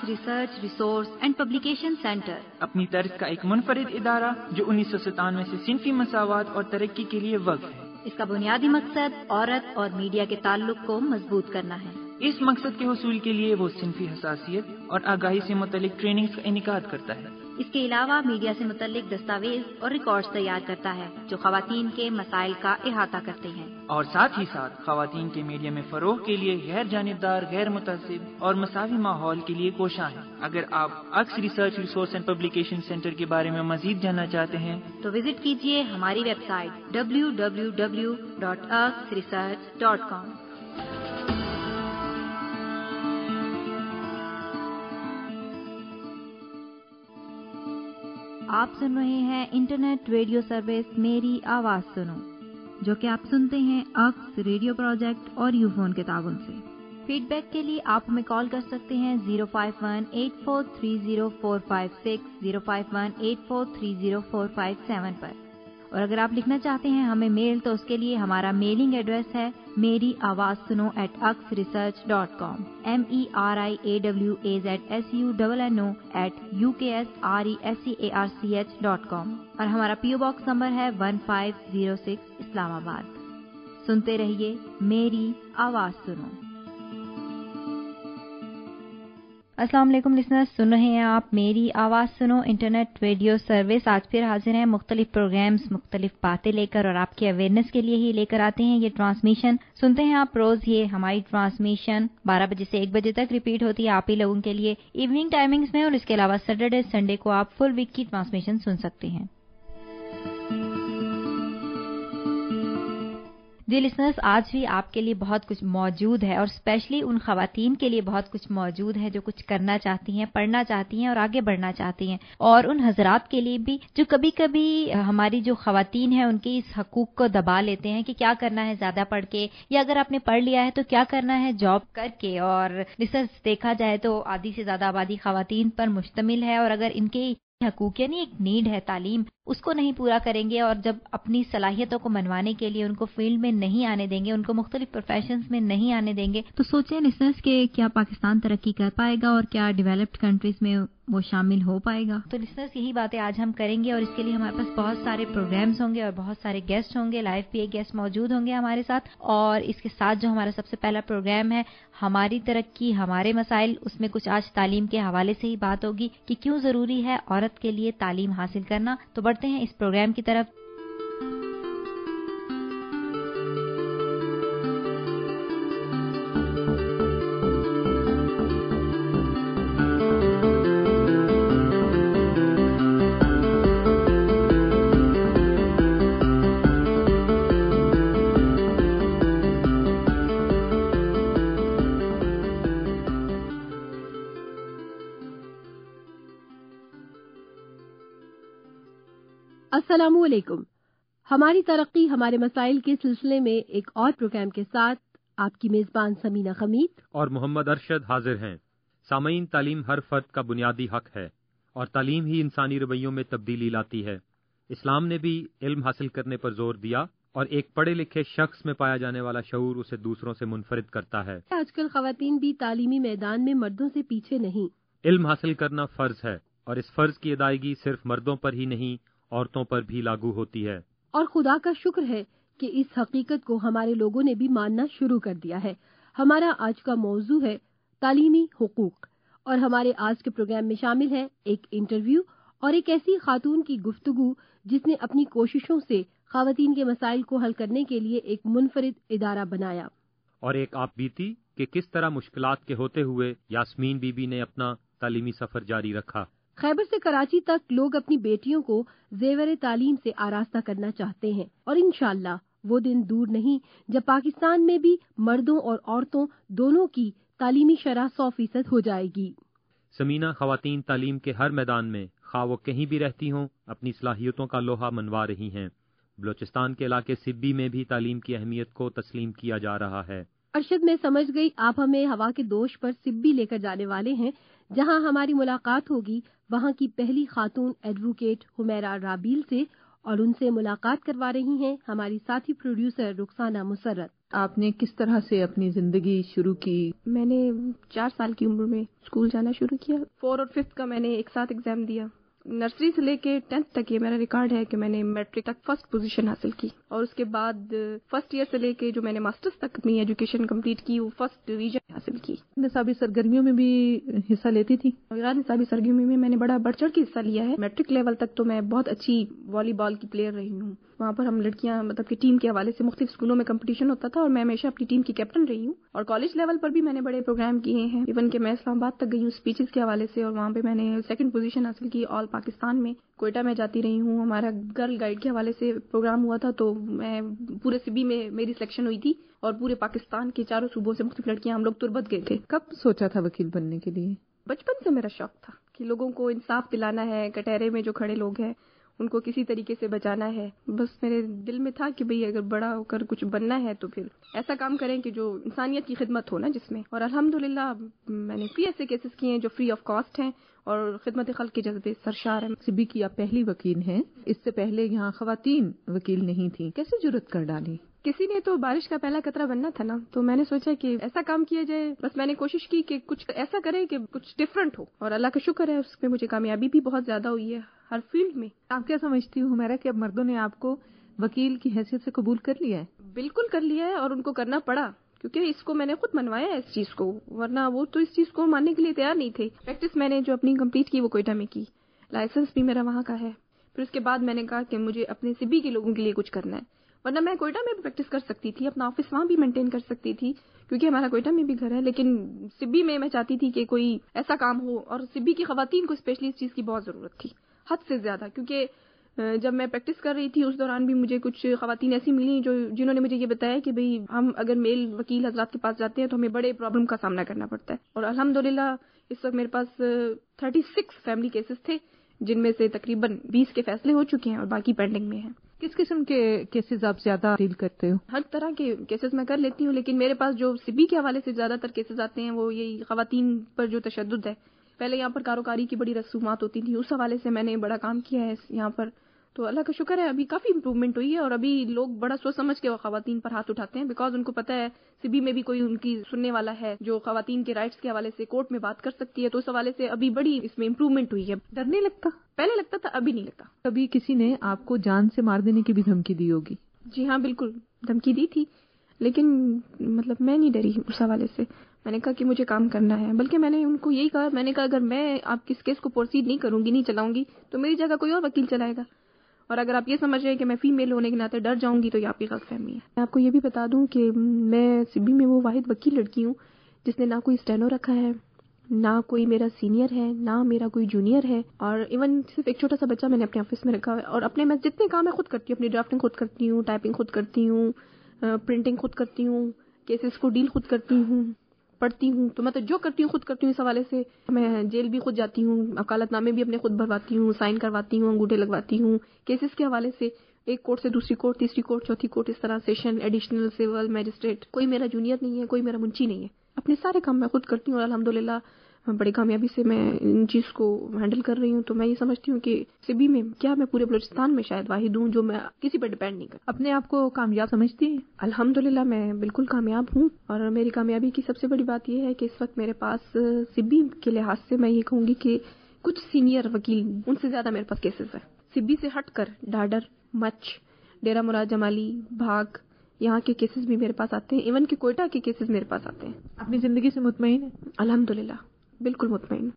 Research resource and publication centre اپنی طرز کا ایک منفرد ادارہ جو 1997 سے صنفی مساوات اور ترقی کے لیے وقف ہے۔ اس کا بنیادی مقصد عورت اور میڈیا کے تعلق کو مضبوط کرنا ہے۔ اس مقصد کے حصول کے لیے وہ صنفی حساسیت اور آگاہی سے متعلق ٹریننگز کا انعقاد کرتا ہے۔ اس کے علاوہ میڈیا سے متعلق دستاویز اور ریکارڈز تیار کرتا ہے جو خواتین کے مسائل کا احاطہ کرتے ہیں، اور ساتھ ہی ساتھ خواتین کے میڈیا میں فروغ کے لیے غیر جانبدار، غیر متعصب اور مساوی ماحول کے لیے کوشاں ہے۔ اگر آپ اکس research resource and publication centre کے بارے میں مزید جاننا چاہتے ہیں تو وزٹ کیجیے ہماری ویب سائٹ www.aksresearch.com۔ آپ سن رہے ہیں انٹرنیٹ ریڈیو سروس میری آواز سنو، جو کہ آپ سنتے ہیں اکس ریڈیو پروجیکٹ اور یو فون کے تعاون سے۔ فیڈ بیک کے لیے آپ ہمیں کال کر سکتے ہیں 051-8430-456 051-8430-457 پر، اور اگر آپ لکھنا چاہتے ہیں ہمیں میل تو اس کے لیے ہمارا میلنگ ایڈریس ہے میری آواز سنو @aksresearch.com MERIAWAZSUNNO@UKSRESEARCH.com، اور ہمارا PO باکس نمبر ہے 1506 اسلام آباد۔ سنتے رہیے میری آواز سنو۔ السلام علیکم لسنرز، سن رہے ہیں آپ میری آواز سنو انٹرنیٹ ریڈیو سروس۔ آج پھر حاضر ہیں مختلف پروگرامز، مختلف باتیں لے کر، اور آپ کی اویئرنیس کے لیے ہی لے کر آتے ہیں یہ ٹرانسمیشن۔ سنتے ہیں آپ روز یہ ہماری ٹرانسمیشن 12 بجے سے 1 بجے تک ریپیٹ ہوتی ہے آپ ہی لوگوں کے لیے ایوننگ ٹائمنگز میں، اور اس کے علاوہ سیٹرڈے سنڈے کو آپ فل ویک کی ٹرانسمیشن سن سکتے ہیں۔ جی لسنرز، آج بھی آپ کے لیے بہت کچھ موجود ہے، اور اسپیشلی ان خواتین کے لیے بہت کچھ موجود ہے جو کچھ کرنا چاہتی ہیں، پڑھنا چاہتی ہیں اور آگے بڑھنا چاہتی ہیں، اور ان حضرات کے لیے بھی جو کبھی کبھی ہماری جو خواتین ہیں ان کے اس حقوق کو دبا لیتے ہیں کہ کیا کرنا ہے زیادہ پڑھ کے، یا اگر آپ نے پڑھ لیا ہے تو کیا کرنا ہے جاب کر کے۔ اور لسنرز دیکھا جائے تو آدھی سے زیادہ آبادی خواتین پر مشتمل ہے، اور اگر ان کے حقوق یعنی ایک نیڈ ہے تعلیم، اس کو نہیں پورا کریں گے، اور جب اپنی صلاحیتوں کو منوانے کے لیے ان کو فیلڈ میں نہیں آنے دیں گے، ان کو مختلف پروفیشنز میں نہیں آنے دیں گے، تو سوچیں لسنرز کہ کیا پاکستان ترقی کر پائے گا اور کیا ڈیولپڈ کنٹریز میں وہ شامل ہو پائے گا؟ تو لسنرز یہی باتیں آج ہم کریں گے، اور اس کے لیے ہمارے پاس بہت سارے پروگرامز ہوں گے اور بہت سارے گیسٹ ہوں گے، لائیو بھی ایک گیسٹ موجود ہوں گے ہمارے ساتھ، اور اس کے ساتھ جو ہمارا سب سے پہلا پروگرام ہے ہماری ترقی ہمارے مسائل، اس میں کچھ آج تعلیم کے حوالے سے ہی بات ہوگی کہ کیوں ضروری ہے عورت کے لیے تعلیم حاصل کرنا۔ تو بڑھتے ہیں اس پروگرام کی طرف۔ السلام علیکم۔ ہماری ترقی ہمارے مسائل کے سلسلے میں ایک اور پروگرام کے ساتھ آپ کی میزبان سمینہ خمید اور محمد ارشد حاضر ہیں۔ سامعین، تعلیم ہر فرد کا بنیادی حق ہے، اور تعلیم ہی انسانی رویوں میں تبدیلی لاتی ہے۔ اسلام نے بھی علم حاصل کرنے پر زور دیا، اور ایک پڑھے لکھے شخص میں پایا جانے والا شعور اسے دوسروں سے منفرد کرتا ہے۔ آج کل خواتین بھی تعلیمی میدان میں مردوں سے پیچھے نہیں۔ علم حاصل کرنا فرض ہے، اور اس فرض کی ادائیگی صرف مردوں پر ہی نہیں، عورتوں پر بھی لاگو ہوتی ہے۔ اور خدا کا شکر ہے کہ اس حقیقت کو ہمارے لوگوں نے بھی ماننا شروع کر دیا ہے۔ ہمارا آج کا موضوع ہے تعلیمی حقوق، اور ہمارے آج کے پروگرام میں شامل ہے ایک انٹرویو اور ایک ایسی خاتون کی گفتگو جس نے اپنی کوششوں سے خواتین کے مسائل کو حل کرنے کے لیے ایک منفرد ادارہ بنایا، اور ایک آپ بیتی کہ کس طرح مشکلات کے ہوتے ہوئے یاسمین بی بی نے اپنا تعلیمی سفر جاری رکھا۔ خیبر سے کراچی تک لوگ اپنی بیٹیوں کو زیور تعلیم سے آراستہ کرنا چاہتے ہیں، اور انشاءاللہ وہ دن دور نہیں جب پاکستان میں بھی مردوں اور عورتوں دونوں کی تعلیمی شرح 100% ہو جائے گی۔ سمینہ، خواتین تعلیم کے ہر میدان میں، خواہ وہ کہیں بھی رہتی ہوں، اپنی صلاحیتوں کا لوہا منوا رہی ہیں۔ بلوچستان کے علاقے سبی میں بھی تعلیم کی اہمیت کو تسلیم کیا جا رہا ہے۔ ارشد، میں سمجھ گئی آپ ہمیں ہوا کے دوش پر سبی لے کر جانے والے ہیں، جہاں ہماری ملاقات ہوگی وہاں کی پہلی خاتون ایڈوکیٹ حمیرہ رابیل سے، اور ان سے ملاقات کروا رہی ہیں ہماری ساتھی پروڈیوسر رخسانہ مسرت۔ آپ نے کس طرح سے اپنی زندگی شروع کی؟ میں نے 4 سال کی عمر میں اسکول جانا شروع کیا. 4 اور 5 کا میں نے ایک ساتھ ایگزام دیا. نرسری سے لے کے 10th تک یہ میرا ریکارڈ ہے کہ میں نے میٹرک تک فرسٹ پوزیشن حاصل کی, اور اس کے بعد فرسٹ ایئر سے لے کے جو میں نے ماسٹرز تک اپنی ایجوکیشن کمپلیٹ کی وہ فرسٹ ڈویژن حاصل کی. نصابی سرگرمیوں میں بھی حصہ لیتی تھی؟ غیر نصابی سرگرمیوں میں میں نے بڑا بڑھ چڑھ کے حصہ لیا ہے. میٹرک لیول تک تو میں بہت اچھی والی بال کی پلیئر رہی ہوں. وہاں پر ہم لڑکیاں مطلب کہ ٹیم کے حوالے سے مختلف اسکولوں میں کمپٹیشن ہوتا تھا, اور میں ہمیشہ اپنی ٹیم کی کیپٹن رہی ہوں. اور کالج لیول پر بھی میں نے بڑے پروگرام کیے ہیں, ایون کہ میں اسلام آباد تک گئی ہوں اسپیچز کے حوالے سے, اور وہاں پہ میں نے 2nd پوزیشن حاصل کی آل پاکستان میں. کوئٹہ میں جاتی رہی ہوں, ہمارا گرل گائیڈ کے حوالے سے پروگرام ہوا تھا, تو میں پورے سبی میں میری سلیکشن ہوئی تھی, اور پورے پاکستان کے چاروں صوبوں سے مختلف لڑکیاں ہم لوگ تربت گئے تھے. کب سوچا تھا وکیل بننے کے لیے؟ بچپن سے میرا شوق تھا کہ لوگوں کو انصاف دلانا ہے, کٹہرے میں جو کھڑے لوگ ہیں ان کو کسی طریقے سے بچانا ہے. بس میرے دل میں تھا کہ بھئی اگر بڑا ہو کر کچھ بننا ہے تو پھر ایسا کام کریں کہ جو انسانیت کی خدمت ہو نا جس میں. اور الحمدللہ میں نے کئی ایسے کیسز کیے ہیں جو فری آف کاسٹ ہیں اور خدمت خلق کے جذبے سرشار ہیں. سبی کی آپ پہلی وکیل ہیں, اس سے پہلے یہاں خواتین وکیل نہیں تھیں, کیسے جرأت کر ڈالی؟ کسی نے تو بارش کا پہلا قطرہ بننا تھا نا, تو میں نے سوچا کہ ایسا کام کیا جائے. بس میں نے کوشش کی کہ کچھ ایسا کرے کہ کچھ ڈفرنٹ ہو, اور اللہ کا شکر ہے اس میں مجھے کامیابی بھی بہت زیادہ ہوئی ہے ہر فیلڈ میں. آپ کیا سمجھتی ہوں حمیرہ کہ اب مردوں نے آپ کو وکیل کی حیثیت سے قبول کر لیا ہے؟ بالکل کر لیا ہے, اور ان کو کرنا پڑا کیونکہ اس کو میں نے خود منوایا ہے اس چیز کو, ورنہ وہ تو اس چیز کو ماننے کے لیے تیار نہیں تھے. پریکٹس میں نے جو اپنی کمپلیٹ کی وہ کوئٹہ میں کی, لائسنس بھی میرا وہاں کا ہے. پھر اس کے بعد میں نے کہا کہ مجھے اپنے سبی کے لوگوں کے لیے کچھ کرنا ہے, ورنہ میں کوئٹہ میں بھی پریکٹس کر سکتی تھی, اپنا آفس وہاں بھی مینٹین کر سکتی تھی کیونکہ ہمارا کوئٹہ میں بھی گھر ہے. لیکن سبی میں چاہتی تھی کہ کوئی ایسا کام ہو, اور سبی کی خواتین کو اسپیشلی اس چیز کی بہت ضرورت تھی, حد سے زیادہ. کیونکہ جب میں پریکٹس کر رہی تھی اس دوران بھی مجھے کچھ خواتین ایسی ملی جنہوں نے مجھے یہ بتایا کہ بھئی ہم اگر میل وکیل حضرات کے پاس جاتے ہیں تو ہمیں بڑے پرابلم کا سامنا کرنا پڑتا ہے. اور الحمدللہ اس وقت میرے پاس 36 فیملی کیسز تھے, جن میں سے تقریباً 20 کے فیصلے ہو چکے ہیں اور باقی پینڈنگ میں ہیں. کس قسم کے کیسز آپ زیادہ ڈیل کرتے ہو؟ ہر طرح کے کیسز میں کر لیتی ہوں, لیکن میرے پاس جو سبی کے حوالے سے زیادہ تر کیسز آتے ہیں وہ یہی خواتین پر جو تشدد ہے. پہلے یہاں پر کاروکاری کی بڑی رسومات ہوتی تھی, اس حوالے سے میں نے بڑا کام کیا ہے یہاں پر. تو اللہ کا شکر ہے ابھی کافی امپروومنٹ ہوئی ہے, اور ابھی لوگ بڑا سوچ سمجھ کے وہ خواتین پر ہاتھ اٹھاتے ہیں, بیکاز ان کو پتہ ہے سبی میں بھی کوئی ان کی سننے والا ہے جو خواتین کے رائٹس کے حوالے سے کورٹ میں بات کر سکتی ہے. تو اس حوالے سے ابھی بڑی اس میں امپروومنٹ ہوئی ہے. ڈر نہیں لگتا؟ پہلے لگتا تھا, ابھی نہیں لگتا. کبھی کسی نے آپ کو جان سے مار دینے کی بھی دھمکی دی ہوگی؟ جی ہاں بالکل, دھمکی دی تھی, لیکن مطلب میں نہیں ڈری اس حوالے سے. میں نے کہا کہ مجھے کام کرنا ہے, بلکہ میں نے ان کو یہی کہا, میں نے کہا اگر میں آپ کس کیس کو پروسیڈ نہیں کروں گی, نہیں چلاؤں گی, تو میری جگہ کوئی اور وکیل چلائے گا. اور اگر آپ یہ سمجھ رہے ہیں کہ میں فیمیل ہونے کے ناطے ڈر جاؤں گی تو یہ آپ کی غلط فہمی ہے. میں آپ کو یہ بھی بتا دوں کہ میں سبی میں وہ واحد وکیل لڑکی ہوں جس نے نہ کوئی اسٹینو رکھا ہے, نہ کوئی میرا سینئر ہے, نہ میرا کوئی جونیئر ہے, اور ایون صرف ایک چھوٹا سا بچہ میں نے اپنے آفس میں رکھا ہے. اور اپنے میں جتنے کام میں خود کرتی ہوں, اپنی ڈرافٹنگ خود کرتی ہوں, ٹائپنگ خود کرتی ہوں, پرنٹنگ خود کرتی ہوں, کیسز کو ڈیل خود کرتی ہوں, پڑھتی ہوں. تو میں تو جو کرتی ہوں خود کرتی ہوں. اس حوالے سے میں جیل بھی خود جاتی ہوں, وکالت نامے بھی اپنے خود بھرواتی ہوں, سائن کرواتی ہوں, انگوٹھے لگواتی ہوں. کیسز کے حوالے سے ایک کورٹ سے دوسری کورٹ, تیسری کورٹ, چوتھی کورٹ, اس طرح سیشن, ایڈیشنل, سول, میجسٹریٹ. کوئی میرا جونیئر نہیں ہے, کوئی میرا منشی نہیں ہے. اپنے سارے کام میں خود کرتی ہوں, اور الحمدللہ بڑی کامیابی سے میں ان چیز کو ہینڈل کر رہی ہوں. تو میں یہ سمجھتی ہوں کہ سبی میں کیا میں پورے بلوچستان میں شاید واحد ہوں جو میں کسی پر ڈیپینڈ نہیں کرتی. اپنے آپ کو کامیاب سمجھتی ہیں؟ الحمدللہ میں بالکل کامیاب ہوں, اور میری کامیابی کی سب سے بڑی بات یہ ہے کہ اس وقت میرے پاس سبی کے لحاظ سے میں یہ کہوں گی کہ کچھ سینئر وکیل ان سے زیادہ میرے پاس کیسز ہیں. سبی سے ہٹ کر ڈاڈر, مچ, ڈیرہ مراد جمالی, بھاگ, یہاں کے کیسز بھی میرے پاس آتے ہیں. ایون کہ کوئٹہ کے کیسز میرے پاس آتے ہیں. اپنی زندگی سے مطمئن ہیں؟ الحمدللہ بالکل مطمئن.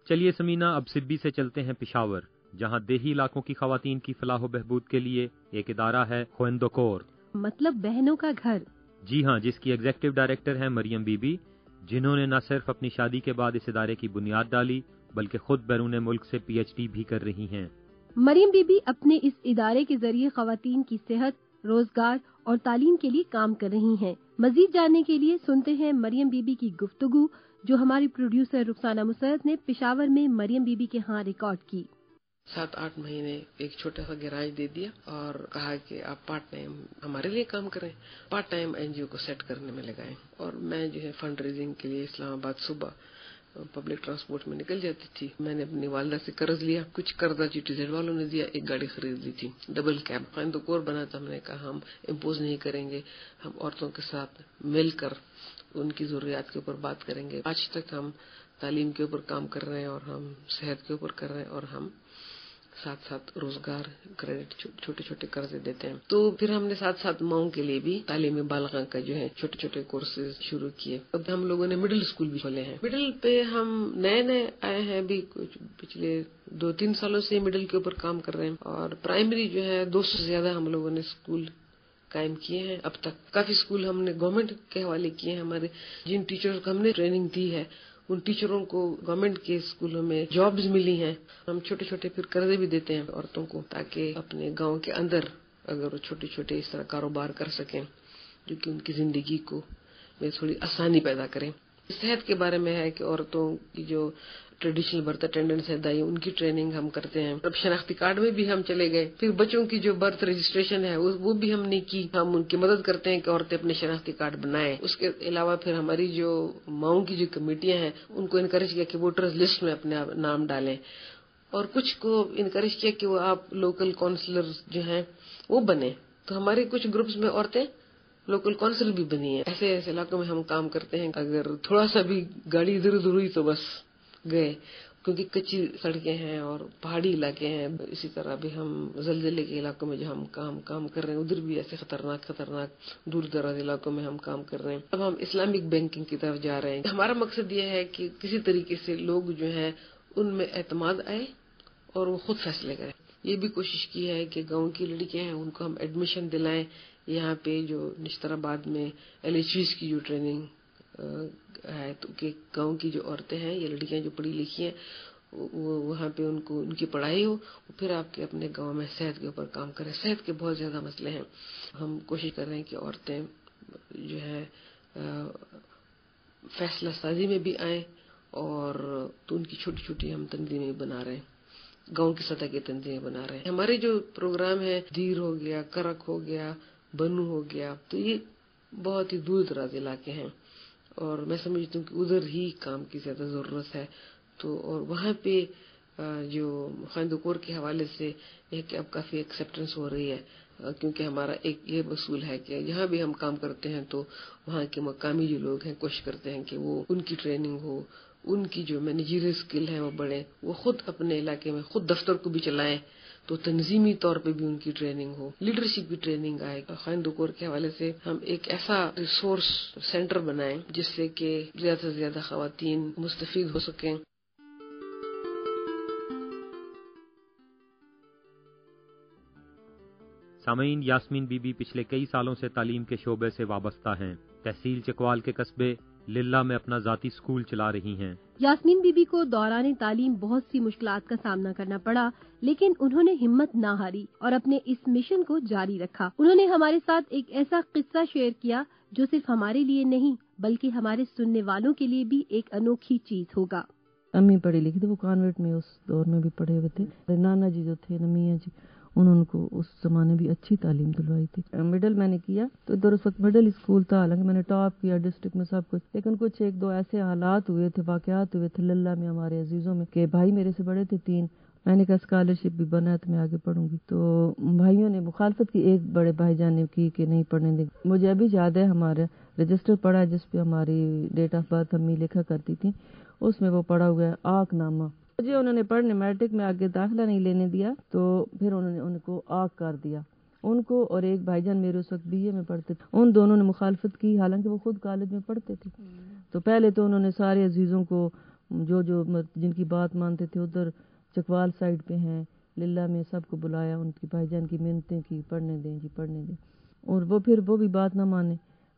چلیے سمینہ, اب سبی سے چلتے ہیں پشاور, جہاں دیہی علاقوں کی خواتین کی فلاح و بہبود کے لیے ایک ادارہ ہے خویندو کور, مطلب بہنوں کا گھر. جی ہاں, جس کی ایگزیکٹو ڈائریکٹر ہیں مریم بی بی, جنہوں نے نہ صرف اپنی شادی کے بعد اس ادارے کی بنیاد ڈالی بلکہ خود بیرون ملک سے PhD بھی کر رہی ہیں. مریم بی بی اپنے اس ادارے کے ذریعے خواتین کی صحت, روزگار اور تعلیم کے لیے کام کر رہی ہیں. مزید جاننے کے لیے سنتے ہیں مریم بی بی کی گفتگو جو ہماری پروڈیوسر رخسانہ مسرت نے پشاور میں مریم بی بی کے ہاں ریکارڈ کی. 7-8 مہینے ایک چھوٹا سا گیراج دے دیا اور کہا کہ آپ پارٹ ٹائم ہمارے لیے کام کریں, پارٹ ٹائم NGO کو سیٹ کرنے میں لگائیں. اور میں جو ہے فنڈ ریزنگ کے لیے اسلام آباد صوبہ پبلک ٹرانسپورٹ میں نکل جاتی تھی. میں نے اپنی والدہ سے قرض لیا, کچھ قرضہ GTZ والوں نے دیا, ایک گاڑی خرید لی تھی ڈبل کیب. خواندہ کور بنا تھا, ہم نے کہا ہم امپوز نہیں کریں گے, ہم عورتوں کے ساتھ مل کر ان کی ضروریات کے اوپر بات کریں گے. آج تک ہم تعلیم کے اوپر کام کر رہے ہیں اور ہم صحت کے اوپر کر رہے ہیں, اور ہم ساتھ ساتھ روزگار کریڈٹ چھوٹے چھوٹے قرضے دیتے ہیں. تو پھر ہم نے ساتھ ساتھ ماؤں کے لیے بھی تعلیم بالغاں کا جو ہے چھوٹے چھوٹے کورسز شروع کیے. اب ہم لوگوں نے مڈل اسکول بھی کھولے ہیں. مڈل پہ ہم نئے آئے ہیں, بھی کچھ پچھلے 2-3 سالوں سے مڈل کے اوپر کام کر رہے ہیں. اور پرائمری جو ہے 200 سے زیادہ ہم لوگوں نے اسکول قائم کیے ہیں اب تک. کافی اسکول ہم نے گورنمنٹ کے حوالے کیے ہیں. ہمارے جن ٹیچرز کو ہم نے ٹریننگ دی ہے ان ٹیچروں کو گورنمنٹ کے اسکولوں میں جابز ملی ہیں. ہم چھوٹے چھوٹے پھر قرضے بھی دیتے ہیں عورتوں کو, تاکہ اپنے گاؤں کے اندر اگر وہ چھوٹے چھوٹے اس طرح کاروبار کر سکیں جو کہ ان کی زندگی کو میں تھوڑی آسانی پیدا کریں. صحت کے بارے میں ہے کہ عورتوں کی جو ٹریڈیشنل برتھ اٹینڈنٹس ہے دائی, ان کی ٹریننگ ہم کرتے ہیں. اب شناختی کارڈ میں بھی ہم چلے گئے. پھر بچوں کی جو برتھ رجسٹریشن ہے وہ بھی ہم نے کی. ہم ان کی مدد کرتے ہیں کہ عورتیں اپنے شناختی کارڈ بنائیں. اس کے علاوہ پھر ہماری جو ماؤں کی جو کمیٹیاں ہیں ان کو انکریج کیا کہ ووٹرز لسٹ میں اپنے نام ڈالیں, اور کچھ کو انکریج کیا کہ وہ آپ لوکل کونسلر جو ہیں وہ بنے. تو ہمارے کچھ گروپس میں عورتیں لوکل کونسل بھی بنی ہیں. ایسے علاقوں میں ہم کام کرتے ہیں. اگر تھوڑا سا بھی گاڑی ادھر ادھر ہوئی تو بس گئے, کیونکہ کچی سڑکیں ہیں اور پہاڑی علاقے ہیں. اسی طرح بھی ہم زلزلے کے علاقوں میں جو ہم کام کر رہے ہیں ادھر بھی ایسے خطرناک دور دراز علاقوں میں ہم کام کر رہے ہیں. اب ہم اسلامک بینکنگ کی طرف جا رہے ہیں. ہمارا مقصد یہ ہے کہ کسی طریقے سے لوگ جو ہیں ان میں اعتماد آئے اور وہ خود فیصلے کریں. یہ بھی کوشش کی ہے کہ گاؤں کی لڑکیاں ہیں ان کو ہم ایڈمیشن دلائیں. یہاں پہ جو نشتر آباد میں LHVs کی جو ٹریننگ ہے, تو کہ گاؤں کی جو عورتیں ہیں یا لڑکیاں جو پڑھی لکھی ہیں وہاں پہ ان کو ان کی پڑھائی ہو, پھر آپ کے اپنے گاؤں میں صحت کے اوپر کام کریں. صحت کے بہت زیادہ مسئلے ہیں. ہم کوشش کر رہے ہیں کہ عورتیں جو ہے فیصلہ سازی میں بھی آئیں, اور تو ان کی چھوٹی چھوٹی ہم تنظیمیں بنا رہے ہیں, گاؤں کی سطح کی تنظیمیں بنا رہے ہیں. ہمارے جو پروگرام ہے دیر ہو گیا, کرک ہو گیا, بنو ہو گیا, تو یہ بہت ہی دور دراز علاقے ہیں اور میں سمجھتی ہوں کہ ادھر ہی کام کی زیادہ ضرورت ہے. تو اور وہاں پہ جو خواندہ کور کے حوالے سے ایک اب کافی ایکسیپٹنس ہو رہی ہے, کیونکہ ہمارا ایک یہ اصول ہے کہ جہاں بھی ہم کام کرتے ہیں تو وہاں کے مقامی جو لوگ ہیں کوشش کرتے ہیں کہ وہ ان کی ٹریننگ ہو, ان کی جو مینیجریل اسکل ہے وہ بڑھے, وہ خود اپنے علاقے میں خود دفتر کو بھی چلائیں, تو تنظیمی طور پہ بھی ان کی ٹریننگ ہو, لیڈرشپ کی ٹریننگ آئے. خواندہ کور کے حوالے سے ہم ایک ایسا ریسورس سینٹر بنائیں جس سے کہ زیادہ سے زیادہ خواتین مستفید ہو سکیں. سامعین، یاسمین بی بی پچھلے کئی سالوں سے تعلیم کے شعبے سے وابستہ ہیں. تحصیل چکوال کے قصبے للہ میں اپنا ذاتی اسکول چلا رہی ہیں. یاسمین بی بی کو دوران تعلیم بہت سی مشکلات کا سامنا کرنا پڑا, لیکن انہوں نے ہمت نہ ہاری اور اپنے اس مشن کو جاری رکھا. انہوں نے ہمارے ساتھ ایک ایسا قصہ شیئر کیا جو صرف ہمارے لیے نہیں بلکہ ہمارے سننے والوں کے لیے بھی ایک انوکھی چیز ہوگا. امی پڑھی لکھی تھی, وہ کانوینٹ میں اس دور میں بھی پڑھے ہوئے تھے. نانا جی جو تھے نمیاں جی, انہوں کو اس زمانے بھی اچھی تعلیم دلوائی تھی. مڈل میں نے کیا تو ادھر اس وقت مڈل اسکول تھا, حالانکہ میں نے ٹاپ کیا ڈسٹرکٹ میں سب کچھ, لیکن کچھ 1-2 ایسے حالات ہوئے تھے, واقعات ہوئے تھے للہ میں ہمارے عزیزوں میں کہ بھائی میرے سے بڑے تھے 3. میں نے کہا اسکالرشپ بھی بنا ہے تو میں آگے پڑھوں گی, تو بھائیوں نے مخالفت کی. ایک بڑے بھائی جان نے کی کہ نہیں پڑھنے دیں. مجھے ابھی یاد ہے ہمارا رجسٹر پڑا ہے جس پہ ہماری ڈیٹ آف برتھ امی لکھا کرتی تھی, اس میں وہ پڑا ہوا ہے آک نامہ. مجھے انہوں نے پڑھنے میٹرک میں آگے داخلہ نہیں لینے دیا, تو پھر انہوں نے ان کو آگ کر دیا, ان کو اور ایک بھائی جان میرے اس وقت BA میں پڑھتے تھے, ان دونوں نے مخالفت کی, حالانکہ وہ خود کالج میں پڑھتے تھے. تو پہلے تو انہوں نے سارے عزیزوں کو جو جن کی بات مانتے تھے ادھر چکوال سائڈ پہ ہیں للہ میں, سب کو بلایا, ان کی بھائی جان کی منتیں کی پڑھنے دیں جی پڑھنے دیں, اور وہ بھی بات نہ مانے.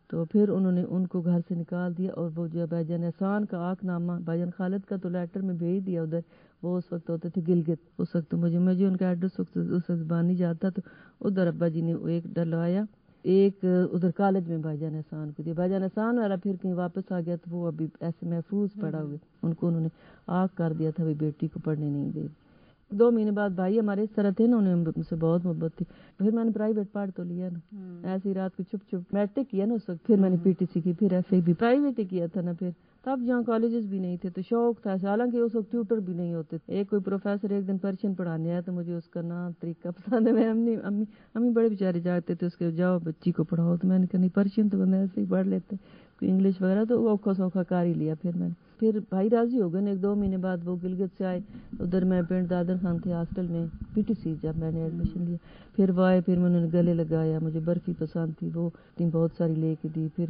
تو پھر انہوں نے ان کو گھر سے نکال دیا, اور وہ جو بھائی جان احسان کا آک نامہ, بھائی جان خالد کا تو لیٹر میں بھیج دیا ادھر, وہ اس وقت ہوتے تھے گلگت. اس وقت مجھے ان کا ایڈریس اس وقت زبان نہیں جاتا, تو ادھر ابا جی نے ایک ڈلوایا, ایک ادھر کالج میں بھائی جان احسان کو دیا. بھائی جان احسان والا پھر کہیں واپس آ گیا, تو وہ ابھی ایسے محفوظ پڑا ہوئے, ان کو انہوں نے آگ کر دیا تھا, بھی بیٹی کو پڑھنے نہیں دے. 2 مہینے بعد بھائی ہمارے اس طرح تھے نا, انہیں مجھ سے بہت محبت تھی. پھر میں نے پرائیویٹ پڑھ تو لیا نا, ایسی رات کو چھپ میٹرک کیا نا اس وقت, پھر میں نے PTC کی, پھر FA بھی پرائیویٹ ہی کیا تھا نا, پھر تب یہاں کالجز بھی نہیں تھے تو شوق تھا، حالانکہ اس وقت ٹیوٹر بھی نہیں ہوتے تھے. ایک کوئی پروفیسر ایک دن پرشین پڑھانے آیا تو مجھے اس کا نام طریقہ پسند ہے. میں امی بڑے بیچارے جاتے تھے اس کے جاؤ بچی کو پڑھاؤ، تو میں نے کہا نہیں پرشین تو بندہ ایسے ہی پڑھ لیتے، کوئی انگلش وغیرہ تو اوکھا سوکھا کر ہی لیا. پھر بھائی راضی ہو گئے. 1-2 مہینے بعد وہ گلگت سے آئے، ادھر میں پنڈ دادر خان تھے ہاسٹل میں PTC جب میں نے ایڈمیشن لیا. پھر وہ آئے، پھر میں نے گلے لگایا، مجھے برفی پسند تھی وہ بہت ساری لے کے دی. پھر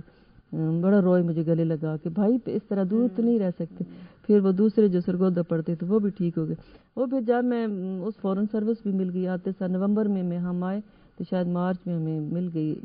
بڑا روئے مجھے گلے لگا کہ بھائی اس طرح دور تو نہیں رہ سکتے. پھر وہ دوسرے جو سرگودا پڑھتے تھے وہ بھی ٹھیک ہو گئے. وہ پھر جب میں اس فورن سروس بھی مل گئی، آتے سال نومبر میں ہم آئے تو شاید مارچ میں ہمیں مل گئی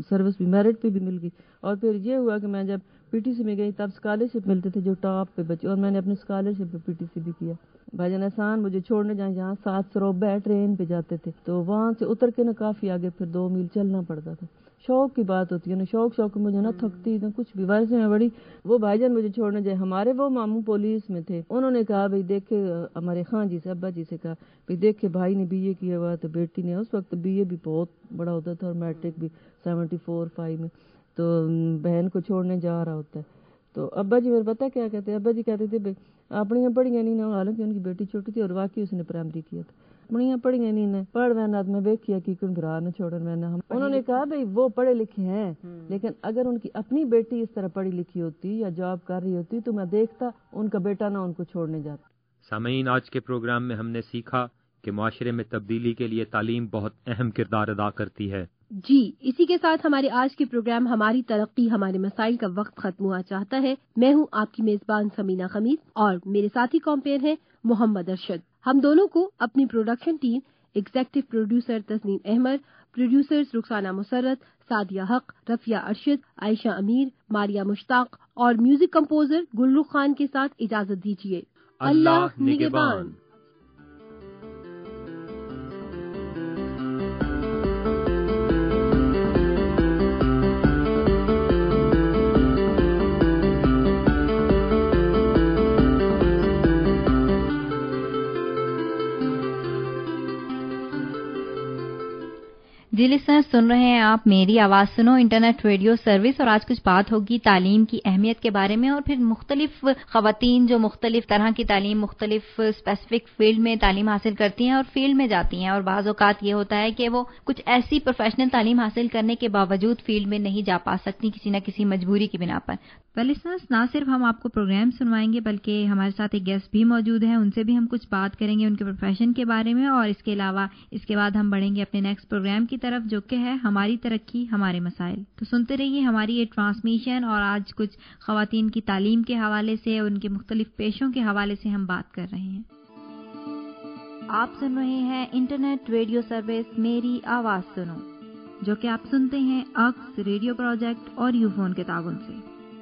سروس بھی، میرٹ پہ بھی مل گئی. اور پھر یہ ہوا کہ میں جب PTC میں گئی تب اسکالرشپ ملتے تھے جو ٹاپ پہ بچے، اور میں نے اپنی اسکالرشپ پہ PTC بھی کیا. بھائی جان احسان مجھے چھوڑنے جہاں 7 سروبے ٹرین پہ جاتے تھے تو وہاں سے اتر کے نا کافی آگے پھر 2 میل چلنا پڑتا تھا. شوق کی بات ہوتی ہے نا، شوق مجھے نہ تھکتی نہ کچھ بھی. ویسے میں بڑی وہ بھائی جان مجھے چھوڑنے جائے، ہمارے وہ ماموں پولیس میں تھے، انہوں نے کہا بھائی دیکھے ہمارے خان جی سے ابا جی سے کہا بھائی دیکھے بھائی نے BA کیا ہوا تو بیٹی نے، اس وقت BA بھی بہت بڑا ہوتا تھا اور میٹرک بھی 74-5 میں، تو بہن کو چھوڑنے جا رہا ہوتا ہے. تو ابا جی میرے پتہ کیا کہتے ہیں، ابا جی کہتے تھے اپنی پڑھیاں نہیں نہ، حالانکہ ان کی بیٹی چھوٹی تھی اور واقعی اس نے پرائمری کیا تھا. اپنی پڑھیاں نہیں نہ پڑھ وینا میں ویکھیا کی کن گھرا نہ چھوڑن وینا. انہوں نے کہا بھئی وہ پڑھے لکھے ہیں لیکن اگر ان کی اپنی بیٹی اس طرح پڑھی لکھی ہوتی یا جاب کر رہی ہوتی تو میں دیکھتا ان کا بیٹا نہ ان کو چھوڑنے جاتا. سامعین، آج کے پروگرام میں ہم نے سیکھا کہ معاشرے میں تبدیلی کے لیے تعلیم بہت اہم کردار ادا کرتی ہے. جی، اسی کے ساتھ ہمارے آج کے پروگرام ہماری ترقی ہمارے مسائل کا وقت ختم ہوا چاہتا ہے. میں ہوں آپ کی میزبان سمینہ خمید اور میرے ساتھی کمپیر ہیں محمد ارشد. ہم دونوں کو اپنی production team, executive producer Tasneem Ahmed, producers Rukhsana Musarrat, Sadia Haq, Rafia Arshad, عائشہ امیر، ماریہ مشتاق اور میوزک کمپوزر گلرخ خان کے ساتھ اجازت دیجیے. اللہ نگہبان. جی لسنر، سن رہے ہیں آپ میری آواز سنو انٹرنیٹ ریڈیو سروس، اور آج کچھ بات ہوگی تعلیم کی اہمیت کے بارے میں، اور پھر مختلف خواتین جو مختلف طرح کی تعلیم، مختلف اسپیسیفک فیلڈ میں تعلیم حاصل کرتی ہیں اور فیلڈ میں جاتی ہیں، اور بعض اوقات یہ ہوتا ہے کہ وہ کچھ ایسی پروفیشنل تعلیم حاصل کرنے کے باوجود فیلڈ میں نہیں جا پا سکتی کسی نہ کسی مجبوری کی بنا پر. لسنرز، نہ صرف ہم آپ کو پروگرام سنوائیں گے بلکہ ہمارے ساتھ ایک گیسٹ بھی موجود ہیں، ان سے بھی ہم کچھ بات کریں گے ان کے پروفیشن کے بارے میں، اور اس کے علاوہ اس کے بعد ہم بڑھیں گے اپنے نیکسٹ پروگرام کی طرف جو کہ ہے ہماری ترقی ہمارے مسائل. تو سنتے رہیے ہماری یہ ٹرانسمیشن، اور آج کچھ خواتین کی تعلیم کے حوالے سے، ان کے مختلف پیشوں کے حوالے سے ہم بات کر رہے ہیں. آپ سن رہے ہیں انٹرنیٹ ریڈیو سروس میری آواز سنو، جو کہ آپ سنتے ہیں اکس ریڈیو پروجیکٹ اور یو فون کے تعاون سے.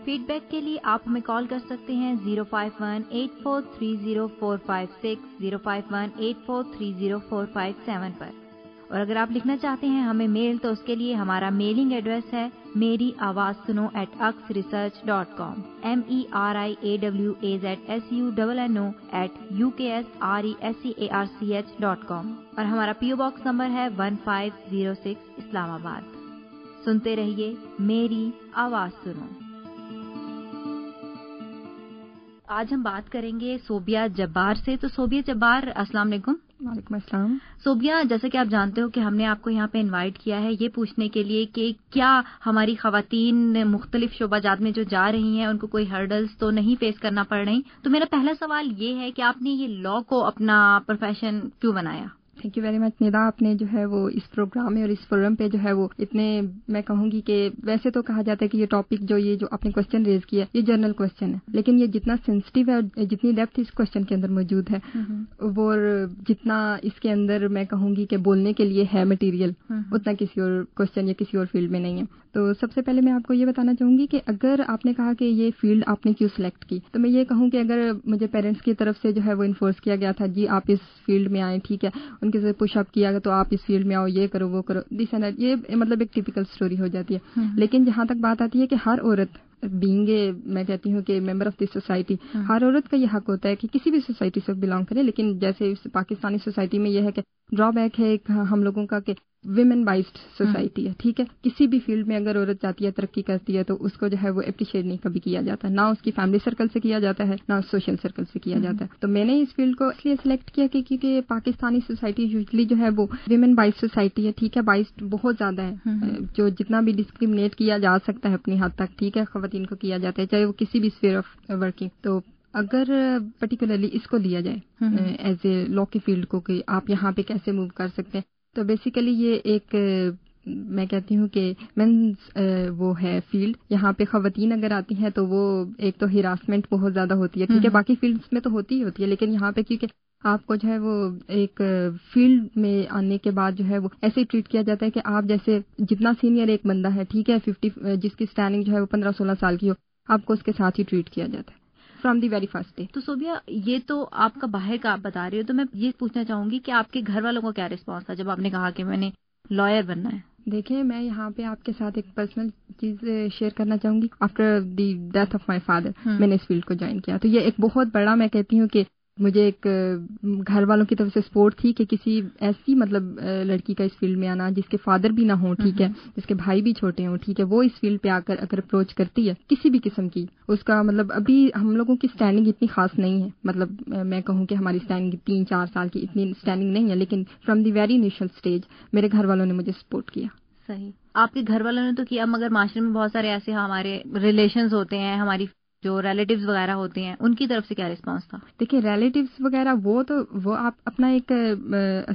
فیڈ بیک کے لیے آپ ہمیں کال کر سکتے ہیں 051-8430-456 051-8430-457 پر، اور اگر آپ لکھنا چاہتے ہیں ہمیں میل تو اس کے لیے ہمارا میلنگ ایڈریس ہے میری آواز سنو @uksresearch.com merawazsuno@uksresearch.com، اور ہمارا PO باکس نمبر ہے 1506 اسلام آباد. سنتے رہیے میری آواز سنو. آج ہم بات کریں گے صوبیہ جبار سے. تو صوبیہ جبار، السلام علیکم. وعلیکم السلام. صوبیہ، جیسا کہ آپ جانتے ہو کہ ہم نے آپ کو یہاں پہ انوائٹ کیا ہے یہ پوچھنے کے لیے کہ کیا ہماری خواتین مختلف شعبہ جات میں جو جا رہی ہیں ان کو کوئی ہرڈلز تو نہیں فیس کرنا پڑ رہی. تو میرا پہلا سوال یہ ہے کہ آپ نے یہ لا کو اپنا پروفیشن کیوں بنایا؟ تھینک یو ویری مچ ندا. آپ نے جو ہے وہ اس پروگرام میں اور اس فورم پہ جو ہے وہ اتنے، میں کہوں گی کہ ویسے تو کہا جاتا ہے کہ یہ ٹاپک جو یہ جو آپ نے کوشچن ریز کیا یہ جنرل کوشچن ہے، لیکن یہ جتنا سینسٹیو ہے اور جتنی ڈیپتھ اس کوشچن کے اندر موجود ہے وہ جتنا اس کے اندر میں کہوں گی کہ بولنے کے لیے ہے مٹیریل، اتنا کسی اور کوشچن یا کسی اور فیلڈ میں نہیں ہے. تو سب سے پہلے میں آپ کو یہ بتانا چاہوں گی کہ اگر آپ نے کہا کہ یہ فیلڈ آپ نے کیوں سلیکٹ کی، تو میں یہ کہوں کہ اگر مجھے پیرنٹس کی طرف سے جو ہے وہ انفورس کیا گیا تھا جی آپ اس فیلڈ میں آئیں، ٹھیک ہے، ان کے سے پش اپ کیا تو آپ اس فیلڈ میں آؤ، یہ کرو وہ کرو، دس اینڈ دیٹ، یہ مطلب ایک ٹپیکل سٹوری ہو جاتی ہے. لیکن جہاں تک بات آتی ہے کہ ہر عورت بینگ اے، میں کہتی ہوں کہ ممبر آف دس سوسائٹی، ہر عورت کا یہ حق ہوتا ہے کہ کسی بھی سوسائٹی سے بلانگ کرے، لیکن جیسے پاکستانی سوسائٹی میں یہ ہے کہ ڈرا بیک ہے ایک ہم لوگوں کا کہ ویمن بائزڈ سوسائٹی ہے. ٹھیک ہے, کسی بھی فیلڈ میں اگر عورت جاتی ہے ترقی کرتی ہے تو اس کو جو ہے وہ اپریشیٹ نہیں کبھی کیا جاتا, نہ اس کی فیملی سرکل سے کیا جاتا ہے نہ سوشل سرکل سے کیا جاتا ہے. تو میں نے اس فیلڈ کو اس لیے سلیکٹ کیا کہ کیونکہ پاکستانی سوسائٹی یوزلی جو ہے وہ ویمن بائزڈ سوسائٹی ہے. ٹھیک ہے, بائزڈ بہت زیادہ ہے, جو جتنا بھی ڈسکریمنیٹ کیا جا سکتا ہے اپنی حد تک, ٹھیک ہے, خواتین کو کیا جاتا ہے, چاہے وہ کسی بھی اسفیئر آف ورکنگ. تو اگر پرٹیکولرلی اس کو لیا جائے ایز اے لا کی فیلڈ کو کہ آپ یہاں پہ کیسے موو کر سکتے ہیں, تو بیسیکلی یہ ایک میں کہتی ہوں کہ مینز وہ ہے فیلڈ. یہاں پہ خواتین اگر آتی ہیں تو وہ ایک تو ہراسمنٹ بہت زیادہ ہوتی ہے. ٹھیک ہے, باقی فیلڈس میں تو ہوتی ہی ہوتی ہے, لیکن یہاں پہ کیونکہ آپ کو جو ہے وہ ایک فیلڈ میں آنے کے بعد جو ہے وہ ایسے ٹریٹ کیا جاتا ہے کہ آپ جیسے جتنا سینئر ایک بندہ ہے, ٹھیک ہے, 50 جس کی اسٹینڈنگ جو ہے وہ 15-16 سال کی ہو, آپ کو اس کے ساتھ ہی ٹریٹ کیا جاتا ہے from the very first day. تو صوبیہ, یہ تو آپ کا باہر کا آپ بتا رہی ہو, تو میں یہ پوچھنا چاہوں گی کہ آپ کے گھر والوں کو کیا رسپانس تھا جب آپ نے کہا کہ میں نے لائر بننا ہے؟ دیکھیں, میں یہاں پہ آپ کے ساتھ ایک پرسنل چیز شیئر کرنا چاہوں گی. After the death of my father میں نے اس فیلڈ کو جوائن کیا, تو یہ ایک بہت بڑا, میں کہتی ہوں کہ مجھے ایک گھر والوں کی طرف سے سپورٹ تھی کہ کسی ایسی مطلب لڑکی کا اس فیلڈ میں آنا جس کے فادر بھی نہ ہوں, ٹھیک ہے, جس کے بھائی بھی چھوٹے ہوں, ٹھیک ہے, وہ اس فیلڈ پہ آ کر اگر اپروچ کرتی ہے کسی بھی قسم کی, اس کا مطلب ابھی ہم لوگوں کی اسٹینڈنگ اتنی خاص نہیں ہے, مطلب میں کہوں کہ ہماری اسٹینڈنگ 3-4 سال کی اتنی اسٹینڈنگ نہیں ہے, لیکن from the very initial stage میرے گھر والوں نے مجھے سپورٹ کیا. صحیح, آپ کے گھر والوں نے تو کیا, مگر معاشرے میں بہت سارے ایسے ہمارے ریلیشنز ہوتے ہیں, ہماری جو ریلیٹیوز وغیرہ ہوتے ہیں, ان کی طرف سے کیا رسپانس تھا؟ دیکھیں, ریلیٹیوز وغیرہ وہ آپ اپنا ایک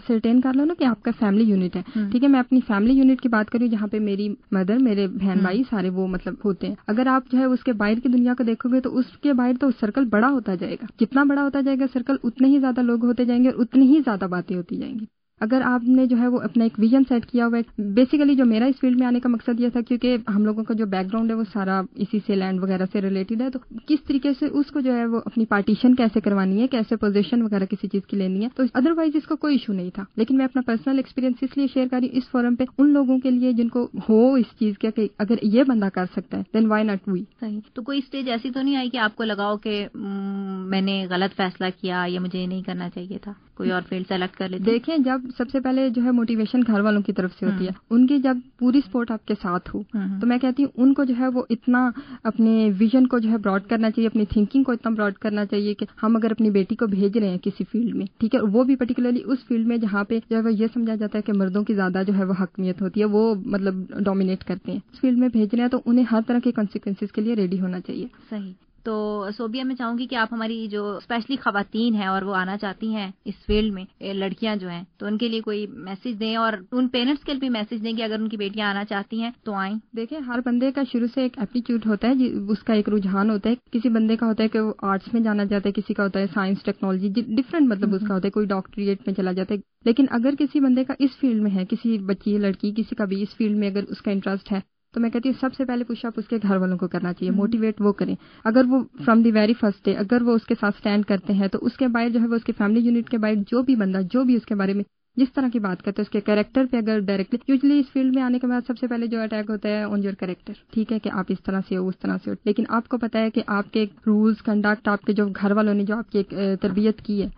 سرٹین کر لو نا کہ آپ کا فیملی یونٹ ہے. ٹھیک ہے, میں اپنی فیملی یونٹ کی بات کروں جہاں پہ میری مدر, میرے بہن بھائی سارے وہ مطلب ہوتے ہیں. اگر آپ جو ہے اس کے باہر کی دنیا کو دیکھو گے تو اس کے باہر تو سرکل بڑا ہوتا جائے گا. جتنا بڑا ہوتا جائے گا سرکل, اتنے ہی زیادہ لوگ ہوتے جائیں گے اور اتنی ہی زیادہ باتیں ہوتی جائیں گی. اگر آپ نے جو ہے وہ اپنا ایک ویژن سیٹ کیا ہوا ہے, بیسیکلی جو میرا اس فیلڈ میں آنے کا مقصد یہ تھا کیونکہ ہم لوگوں کا جو بیک گراؤنڈ ہے وہ سارا اسی سے لینڈ وغیرہ سے ریلیٹڈ ہے, تو کس طریقے سے اس کو جو ہے وہ اپنی پارٹیشن کیسے کروانی ہے, کیسے پوزیشن وغیرہ کسی چیز کی لینی ہے, تو ادروائز اس کا کوئی ایشو نہیں تھا. لیکن میں اپنا پرسنل ایکسپیرینس اس لیے شیئر کر رہی ہوں اس فورم پہ ان لوگوں کے لیے جن کو ہو اس چیز کا کہ اگر یہ بندہ کر سکتا ہے دین وائی ناٹ وی. صحیح. تو کوئی اسٹیج ایسی تو نہیں آئی کہ آپ کو لگاؤ کہ میں نے غلط فیصلہ کیا یا مجھے یہ نہیں کرنا چاہیے تھا, کوئی اور فیلڈ سلیکٹ کر لیتے؟ دیکھیں, جب سب سے پہلے جو ہے موٹیویشن گھر والوں کی طرف سے ہوتی ہے, ان کی جب پوری سپورٹ آپ کے ساتھ ہو تو میں کہتی ہوں ان کو جو ہے وہ اتنا اپنے ویژن کو جو ہے براڈ کرنا چاہیے, اپنی تھنکنگ کو اتنا براڈ کرنا چاہیے کہ ہم اگر اپنی بیٹی کو بھیج رہے ہیں کسی فیلڈ میں, ٹھیک ہے, وہ بھی پرٹیکولرلی اس فیلڈ میں جہاں پہ جو ہے وہ یہ سمجھا جاتا ہے کہ مردوں کی زیادہ جو ہے وہ حکمیت ہوتی ہے, وہ مطلب ڈومینیٹ کرتے ہیں, اس فیلڈ میں بھیج رہے ہیں تو انہیں ہر طرح کے کانسیکوینسز کے لیے ریڈی ہونا چاہیے. صحیح. تو صوبیہ, میں چاہوں گی کہ آپ ہماری جو اسپیشلی خواتین ہیں اور وہ آنا چاہتی ہیں اس فیلڈ میں, لڑکیاں جو ہیں, تو ان کے لیے کوئی میسج دیں اور ان پیرنٹس کے لیے بھی میسج دیں کہ اگر ان کی بیٹیاں آنا چاہتی ہیں تو آئیں. دیکھیں, ہر بندے کا شروع سے ایک ایپٹیچیوڈ ہوتا ہے, اس کا ایک رجحان ہوتا ہے. کسی بندے کا ہوتا ہے کہ وہ آرٹس میں جانا چاہتا ہے, کسی کا ہوتا ہے سائنس ٹیکنالوجی, ڈفرینٹ مطلب اس کا ہوتا ہے, کوئی ڈاکٹریٹ میں چلا جاتا ہے. لیکن اگر کسی بندے کا اس فیلڈ میں ہے, کسی بچی لڑکی کسی کا بھی اس فیلڈ میں اگر اس کا انٹرسٹ ہے, تو میں کہتی ہوں سب سے پہلے پش اپ اس کے گھر والوں کو کرنا چاہیے, موٹیویٹ وہ کریں. اگر وہ from the very first day اگر وہ اس کے ساتھ اسٹینڈ کرتے ہیں تو اس کے باہر جو ہے وہ اس کے فیملی یونٹ کے باہر جو بھی بندہ جو بھی اس کے بارے میں جس طرح کی بات کرتے ہیں اس کے کریکٹر پہ اگر ڈائریکٹلی, یوزلی اس فیلڈ میں آنے کے بعد سب سے پہلے جو اٹیک ہوتا ہے آن یور کریکٹر, ٹھیک ہے, کہ آپ اس طرح سے ہو اس طرح سے ہو. لیکن آپ کو پتا ہے کہ آپ کے رولز کنڈکٹ, آپ کے جو گھر والوں نے جو آپ کی ایک تربیت کی ہے,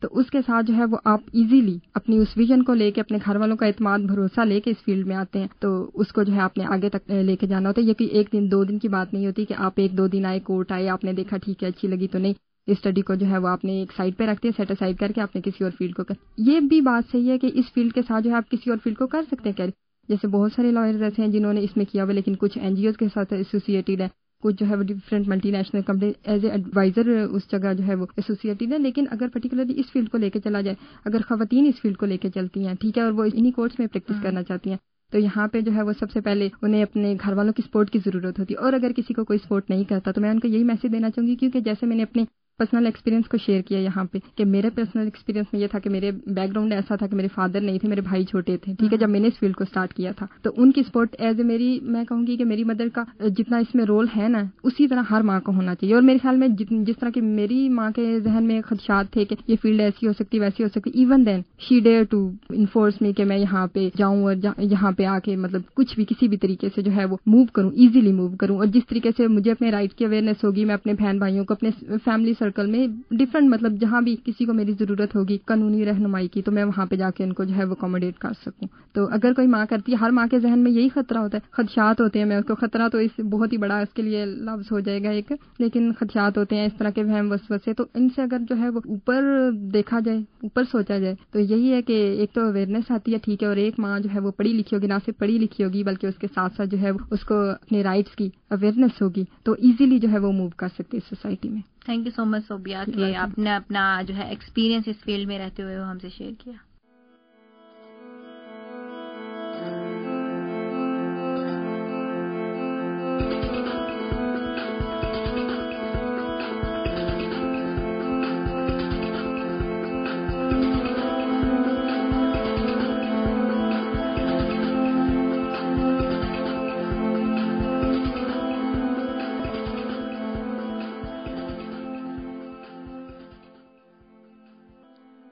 تو اس کے ساتھ جو ہے وہ آپ ایزیلی اپنی اس ویژن کو لے کے اپنے گھر والوں کا اعتماد بھروسہ لے کے اس فیلڈ میں آتے ہیں, تو اس کو جو ہے آپ نے آگے تک لے کے جانا ہوتا ہے. یہ کوئی 1 دن 2 دن کی بات نہیں ہوتی کہ آپ 1-2 دن آئے, کورٹ آئے, آپ نے دیکھا ٹھیک ہے اچھی لگی تو نہیں, اسٹڈی کو جو ہے وہ آپ نے ایک سائڈ پہ رکھتے ہیں, سیٹ اسائڈ کر کے آپ نے کسی اور فیلڈ کو یہ بھی بات صحیح ہے کہ اس فیلڈ کے ساتھ جو ہے آپ کسی اور فیلڈ کو کر سکتے ہیں. جیسے بہت سارے لائرز ایسے ہیں جنہوں نے اس میں کیا ہوا, لیکن کچھ NGOs کے ساتھ ایسوسیٹیڈ ہے, کچھ جو ہے وہ different multi national company as a adviser اس جگہ جو ہے وہ ایسوسیٹیڈ ہے. لیکن اگر پرٹیکولرلی اس فیلڈ کو لے کے چلا جائے, اگر خواتین اس فیلڈ کو لے کے چلتی ہیں, ٹھیک ہے, اور وہ انہی کورس میں پریکٹس کرنا چاہتی ہیں, تو یہاں پہ جو ہے وہ سب سے پہلے انہیں اپنے گھر والوں کی سپورٹ کی ضرورت ہوتی ہے. اور اگر کسی کو کوئی سپورٹ نہیں کرتا تو میں ان کو یہی میسج دینا چاہوں گی, کیونکہ جیسے میں نے اپنے پرسنل ایکسپیرینس کو شیئر کیا یہاں پہ, کہ میرے پرسنل ایکسپیرینس میں یہ تھا کہ میرے بیک گراؤنڈ ایسا تھا کہ میرے فادر نہیں تھے, میرے بھائی چھوٹے تھے, ٹھیک ہے, جب میں نے اس فیلڈ کو سٹارٹ کیا تھا. تو ان کی سپورٹ ایز اے میری, میں کہوں گی کہ میری مدر کا جتنا اس میں رول ہے نا, اسی طرح ہر ماں کو ہونا چاہیے. اور میرے خیال میں جس طرح کی میری ماں کے ذہن میں خدشات تھے کہ یہ فیلڈ ایسی ہو سکتی ویسی ہو سکتی, even then she dare to enforce me کہ میں یہاں پہ جاؤں اور یہاں پہ آ کے مطلب کچھ بھی کسی بھی طریقے سے جو ہے وہ موو کروں, ایزیلی موو کروں. اور جس طریقے سے مجھے اپنے رائٹ کی اویئرنیس ہوگی, میں اپنے بہن بھائیوں کو, اپنے فیملی سرکل میں ڈفرینٹ مطلب جہاں بھی کسی کو میری ضرورت ہوگی قانونی رہنمائی کی تو میں وہاں پہ جا کے ان کو جو ہے وہ اکوموڈیٹ کر سکوں. تو اگر کوئی ماں کرتی ہے, ہر ماں کے ذہن میں یہی خطرہ ہوتا ہے, خدشات ہوتے ہیں. میں اس کو خطرہ تو اس بہت ہی بڑا اس کے لیے لفظ ہو جائے گا ایک, لیکن خدشات ہوتے ہیں اس طرح کے وہم وسوسے. تو ان سے اگر جو ہے وہ اوپر دیکھا جائے, اوپر سوچا جائے تو یہی ہے کہ ایک تو اویئرنیس آتی ہے, ٹھیک ہے, اور ایک ماں جو ہے وہ پڑھی لکھی ہوگی, نہ صرف پڑھی لکھی ہوگی بلکہ اس کے ساتھ ساتھ جو ہے اس کو اپنے رائٹس کی اویئرنیس ہوگی تو ایزیلی جو ہے وہ موو کر سکتی ہے سوسائٹی میں. تھینک یو سو مچ صوبیہ کہ آپ نے اپنا جو ہے ایکسپیرینس اس فیلڈ میں رہتے ہوئے وہ ہم سے شیئر کیا.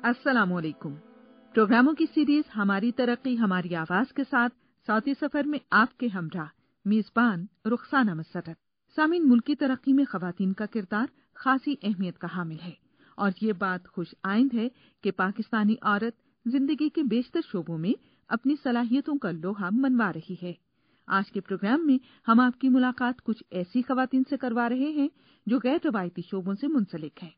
السلام علیکم. پروگراموں کی سیریز ہماری ترقی ہماری آواز کے ساتھ صوتی سفر میں آپ کے ہمراہ میزبان رخسانہ مسرت. سامعین, ملکی ترقی میں خواتین کا کردار خاصی اہمیت کا حامل ہے اور یہ بات خوش آئند ہے کہ پاکستانی عورت زندگی کے بیشتر شعبوں میں اپنی صلاحیتوں کا لوہا منوا رہی ہے. آج کے پروگرام میں ہم آپ کی ملاقات کچھ ایسی خواتین سے کروا رہے ہیں جو غیر روایتی شعبوں سے منسلک ہیں.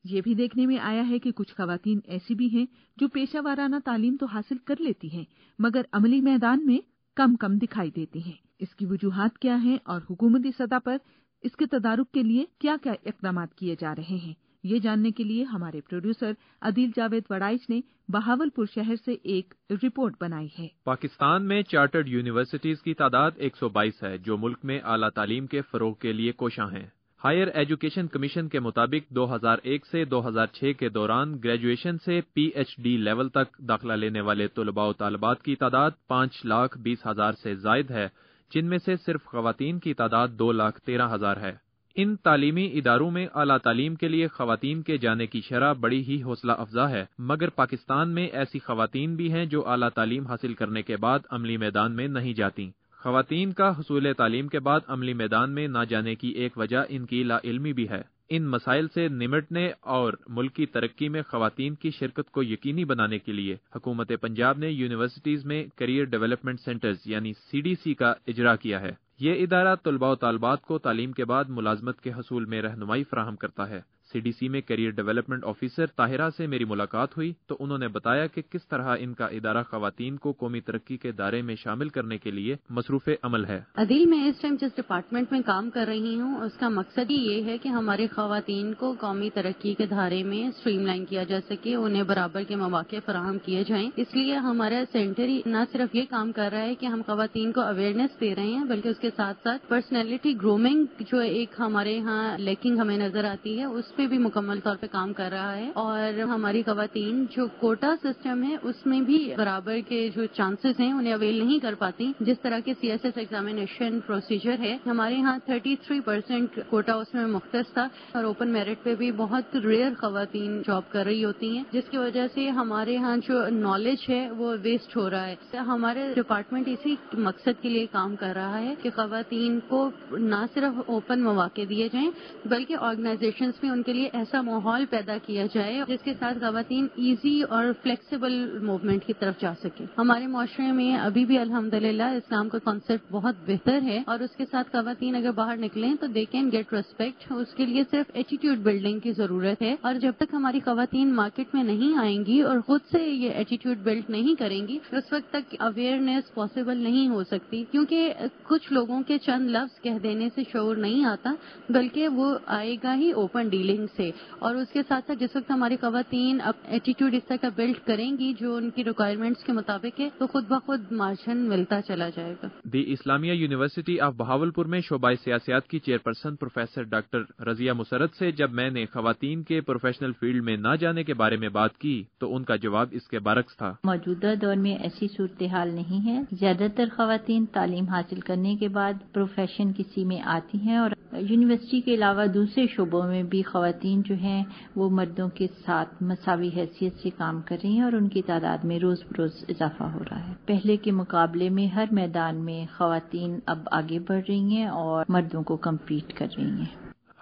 یہ بھی دیکھنے میں آیا ہے کہ کچھ خواتین ایسی بھی ہیں جو پیشہ ورانہ تعلیم تو حاصل کر لیتی ہیں مگر عملی میدان میں کم دکھائی دیتی ہیں. اس کی وجوہات کیا ہیں اور حکومتی سطح پر اس کے تدارک کے لیے کیا کیا اقدامات کیے جا رہے ہیں, یہ جاننے کے لیے ہمارے پروڈیوسر عدیل جاوید وڑائچ نے بہاولپور شہر سے ایک رپورٹ بنائی ہے. پاکستان میں چارٹرڈ یونیورسٹیز کی تعداد 122 ہے جو ملک میں اعلیٰ تعلیم کے فروغ کے لیے کوشاں ہیں. ہائر ایجوکیشن کمیشن کے مطابق 2001 سے 2006 کے دوران گریجویشن سے پی ایچ ڈی لیول تک داخلہ لینے والے طلباء و طالبات کی تعداد 5,20,000 سے زائد ہے, جن میں سے صرف خواتین کی تعداد 2,13,000 ہے. ان تعلیمی اداروں میں اعلیٰ تعلیم کے لیے خواتین کے جانے کی شرح بڑی ہی حوصلہ افزا ہے, مگر پاکستان میں ایسی خواتین بھی ہیں جو اعلیٰ تعلیم حاصل کرنے کے بعد عملی میدان میں نہیں جاتیں. خواتین کا حصول تعلیم کے بعد عملی میدان میں نہ جانے کی ایک وجہ ان کی لا علمی بھی ہے. ان مسائل سے نمٹنے اور ملکی ترقی میں خواتین کی شرکت کو یقینی بنانے کے لیے حکومت پنجاب نے یونیورسٹیز میں کیریئر ڈیولپمنٹ سینٹرز یعنی CDC کا اجرا کیا ہے. یہ ادارہ طلباء و طالبات کو تعلیم کے بعد ملازمت کے حصول میں رہنمائی فراہم کرتا ہے. CDC میں کیریئر ڈیولپمنٹ آفیسر طاہرہ سے میری ملاقات ہوئی تو انہوں نے بتایا کہ کس طرح ان کا ادارہ خواتین کو قومی ترقی کے دائرے میں شامل کرنے کے لیے مصروف عمل ہے. عدیل, میں اس ٹائم جس ڈپارٹمنٹ میں کام کر رہی ہوں اس کا مقصد ہی یہ ہے کہ ہمارے خواتین کو قومی ترقی کے دھارے میں اسٹریم لائن کیا جا سکے, انہیں برابر کے مواقع فراہم کیے جائیں. اس لیے ہمارا سینٹر نہ صرف یہ کام کر رہا ہے کہ ہم خواتین کو اویئرنیس دے رہے ہیں بلکہ اس کے ساتھ ساتھ پرسنالٹی گرومنگ جو ایک ہمارے یہاں لیکنگ ہمیں نظر آتی ہے اس پہ بھی مکمل طور پہ کام کر رہا ہے. اور ہماری خواتین جو کوٹا سسٹم ہے اس میں بھی برابر کے جو چانسز ہیں انہیں اویل نہیں کر پاتی. جس طرح کے CSS ایگزامینیشن پروسیجر ہے ہمارے یہاں 33% کوٹا اس میں مختص تھا اور اوپن میرٹ پہ بھی بہت ریئر خواتین جاب کر رہی ہوتی ہیں, جس کی وجہ سے ہمارے یہاں جو نالج ہے وہ ویسٹ ہو رہا ہے. ہمارے ڈپارٹمنٹ اسی مقصد کے لیے کام کر رہا ہے کہ خواتین کو نہ صرف اوپن مواقع دیے جائیں بلکہ آرگنائزیشنز میں ان کے لیے ایسا ماحول پیدا کیا جائے جس کے ساتھ خواتین ایزی اور فلیکسیبل موومنٹ کی طرف جا سکیں. ہمارے معاشرے میں ابھی بھی الحمدللہ اسلام کا کانسیپٹ بہت بہتر ہے اور اس کے ساتھ خواتین اگر باہر نکلیں تو دے کین گیٹ ریسپیکٹ. اس کے لیے صرف ایٹیٹیوڈ بلڈنگ کی ضرورت ہے اور جب تک ہماری خواتین مارکیٹ میں نہیں آئیں گی اور خود سے یہ ایٹیٹیوڈ بلڈ نہیں کریں گی اس وقت تک اویئرنیس پاسبل نہیں ہو سکتی, کیونکہ کچھ لوگوں کے چند لفظ کہہ دینے سے شعور نہیں آتا بلکہ وہ آئے گا ہی اوپن ڈیلنگ سے. اور اس کے ساتھ ساتھ جس وقت ہماری خواتین اب ایٹیٹیوڈ اس طرح کا بلڈ کریں گی جو ان کی ریکوائرمنٹس کے مطابق ہے تو خود بخود مارجن ملتا چلا جائے گا. دی اسلامیہ یونیورسٹی آف بہاولپور میں شعبہ سیاسیات کی چیئرپرسن پروفیسر ڈاکٹر رضیہ مسرت سے جب میں نے خواتین کے پروفیشنل فیلڈ میں نہ جانے کے بارے میں بات کی تو ان کا جواب اس کے برعکس تھا. موجودہ دور میں ایسی صورتحال نہیں ہے. زیادہ تر خواتین تعلیم حاصل کرنے کے بعد پروفیشن کسی میں آتی ہیں اور یونیورسٹی کے علاوہ دوسرے شعبوں میں بھی خواتین جو ہیں وہ مردوں کے ساتھ مساوی حیثیت سے کام کر رہی ہیں اور ان کی تعداد میں روز بروز اضافہ ہو رہا ہے. پہلے کے مقابلے میں ہر میدان میں خواتین اب آگے بڑھ رہی ہیں اور مردوں کو کمپیٹ کر رہی ہیں.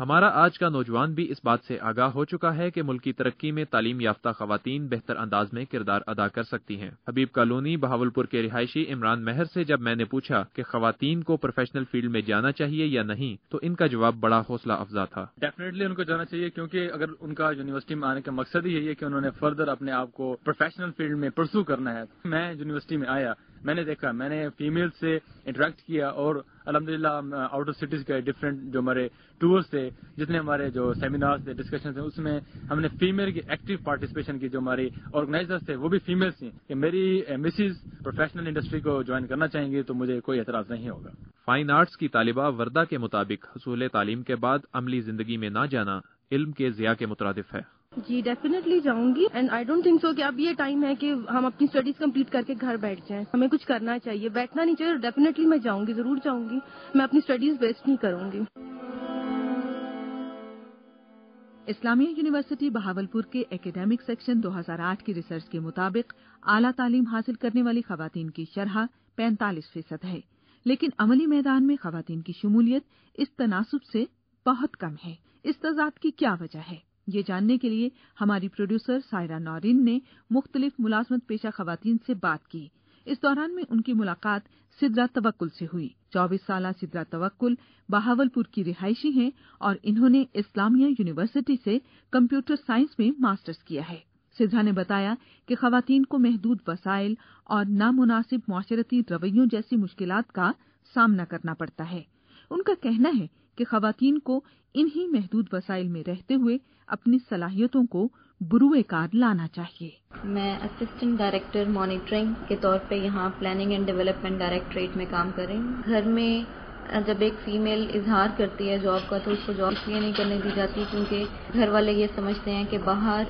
ہمارا آج کا نوجوان بھی اس بات سے آگاہ ہو چکا ہے کہ ملک کی ترقی میں تعلیم یافتہ خواتین بہتر انداز میں کردار ادا کر سکتی ہیں۔ حبیب کالونی بہاولپور کے رہائشی عمران مہر سے جب میں نے پوچھا کہ خواتین کو پروفیشنل فیلڈ میں جانا چاہیے یا نہیں تو ان کا جواب بڑا حوصلہ افزا تھا۔ ڈیفینیٹلی ان کو جانا چاہیے، کیونکہ اگر ان کا یونیورسٹی میں آنے کا مقصد ہی یہی ہے کہ انہوں نے فردر اپنے آپ کو پروفیشنل فیلڈ میں پرسو کرنا ہے۔ میں یونیورسٹی میں آیا، میں نے دیکھا، میں نے فیمیل سے انٹریکٹ کیا اور الحمدللہ آؤٹ آف سٹیز کے ڈفرینٹ جو ہمارے ٹورس تھے، جتنے ہمارے جو سیمینارز تھے، ڈسکشن تھے، اس میں ہم نے فیمیل کی ایکٹیو پارٹیسپیشن کی، جو ہماری آرگنائزرز تھے وہ بھی فیمیلس تھیں کہ میری مسز پروفیشنل انڈسٹری کو جوائن کرنا چاہیں گی تو مجھے کوئی اعتراض نہیں ہوگا۔ فائن آرٹس کی طالبہ وردہ کے مطابق حصول تعلیم کے بعد عملی زندگی میں نہ جانا علم کے ضیاع کے مترادف ہے۔ جی ڈیفینیٹلی جاؤں گی، and I don't think so کہ اب یہ ٹائم ہے کہ ہم اپنی اسٹڈیز کمپلیٹ کر کے گھر بیٹھ جائیں۔ ہمیں کچھ کرنا چاہیے، بیٹھنا نہیں چاہیے۔ ڈیفینیٹلی میں جاؤں گی، ضرور جاؤں گی۔ میں اپنی اسٹڈیز ویسٹ نہیں کروں گی۔ اسلامیہ یونیورسٹی بہاولپور کے ایکیڈیمک سیکشن 2008 کی ریسرچ کے مطابق اعلیٰ تعلیم حاصل کرنے والی خواتین کی شرح 45% ہے، لیکن عملی میدان میں خواتین کی شمولیت اس تناسب سے بہت کم ہے۔ اس تضاد کی کیا وجہ ہے؟ یہ جاننے کے لیے ہماری پروڈیوسر سائرہ نورین نے مختلف ملازمت پیشہ خواتین سے بات کی۔ اس دوران میں ان کی ملاقات سدرہ توکل سے ہوئی۔ 24 سالہ سدرہ توکل بہاولپور کی رہائشی ہیں اور انہوں نے اسلامیہ یونیورسٹی سے کمپیوٹر سائنس میں ماسٹرز کیا ہے۔ سدرہ نے بتایا کہ خواتین کو محدود وسائل اور نامناسب معاشرتی رویوں جیسی مشکلات کا سامنا کرنا پڑتا ہے۔ ان کا کہنا ہے کہ خواتین کو انہی محدود وسائل میں رہتے ہوئے اپنی صلاحیتوں کو بروئے کار لانا چاہیے۔ میں اسسٹنٹ ڈائریکٹر مانیٹرنگ کے طور پہ یہاں پلاننگ اینڈ ڈیولپمنٹ ڈائریکٹریٹ میں کام کر رہی ہوں۔ گھر میں جب ایک فیمیل اظہار کرتی ہے جاب کا تو اس کو جاب اس لیے نہیں کرنے دی جاتی کیونکہ گھر والے یہ سمجھتے ہیں کہ باہر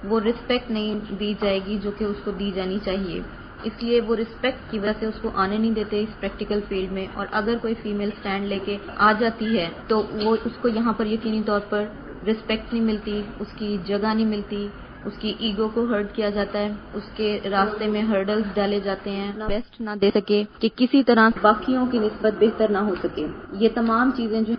وہ رسپیکٹ نہیں دی جائے گی جو کہ اس کو دی جانی چاہیے، اس لیے وہ رسپیکٹ کی وجہ سے اس کو آنے نہیں دیتے اس پریکٹیکل فیلڈ میں، اور اگر کوئی فیمیل سٹینڈ لے کے آ جاتی ہے تو وہ اس کو یہاں پر یقینی طور پر رسپیکٹ نہیں ملتی، اس کی جگہ نہیں ملتی، اس کی ایگو کو ہرٹ کیا جاتا ہے، اس کے راستے میں ہرڈلز ڈالے جاتے ہیں، بیسٹ نہ دے سکے کہ کسی طرح باقیوں کی نسبت بہتر نہ ہو سکے۔ یہ تمام چیزیں جو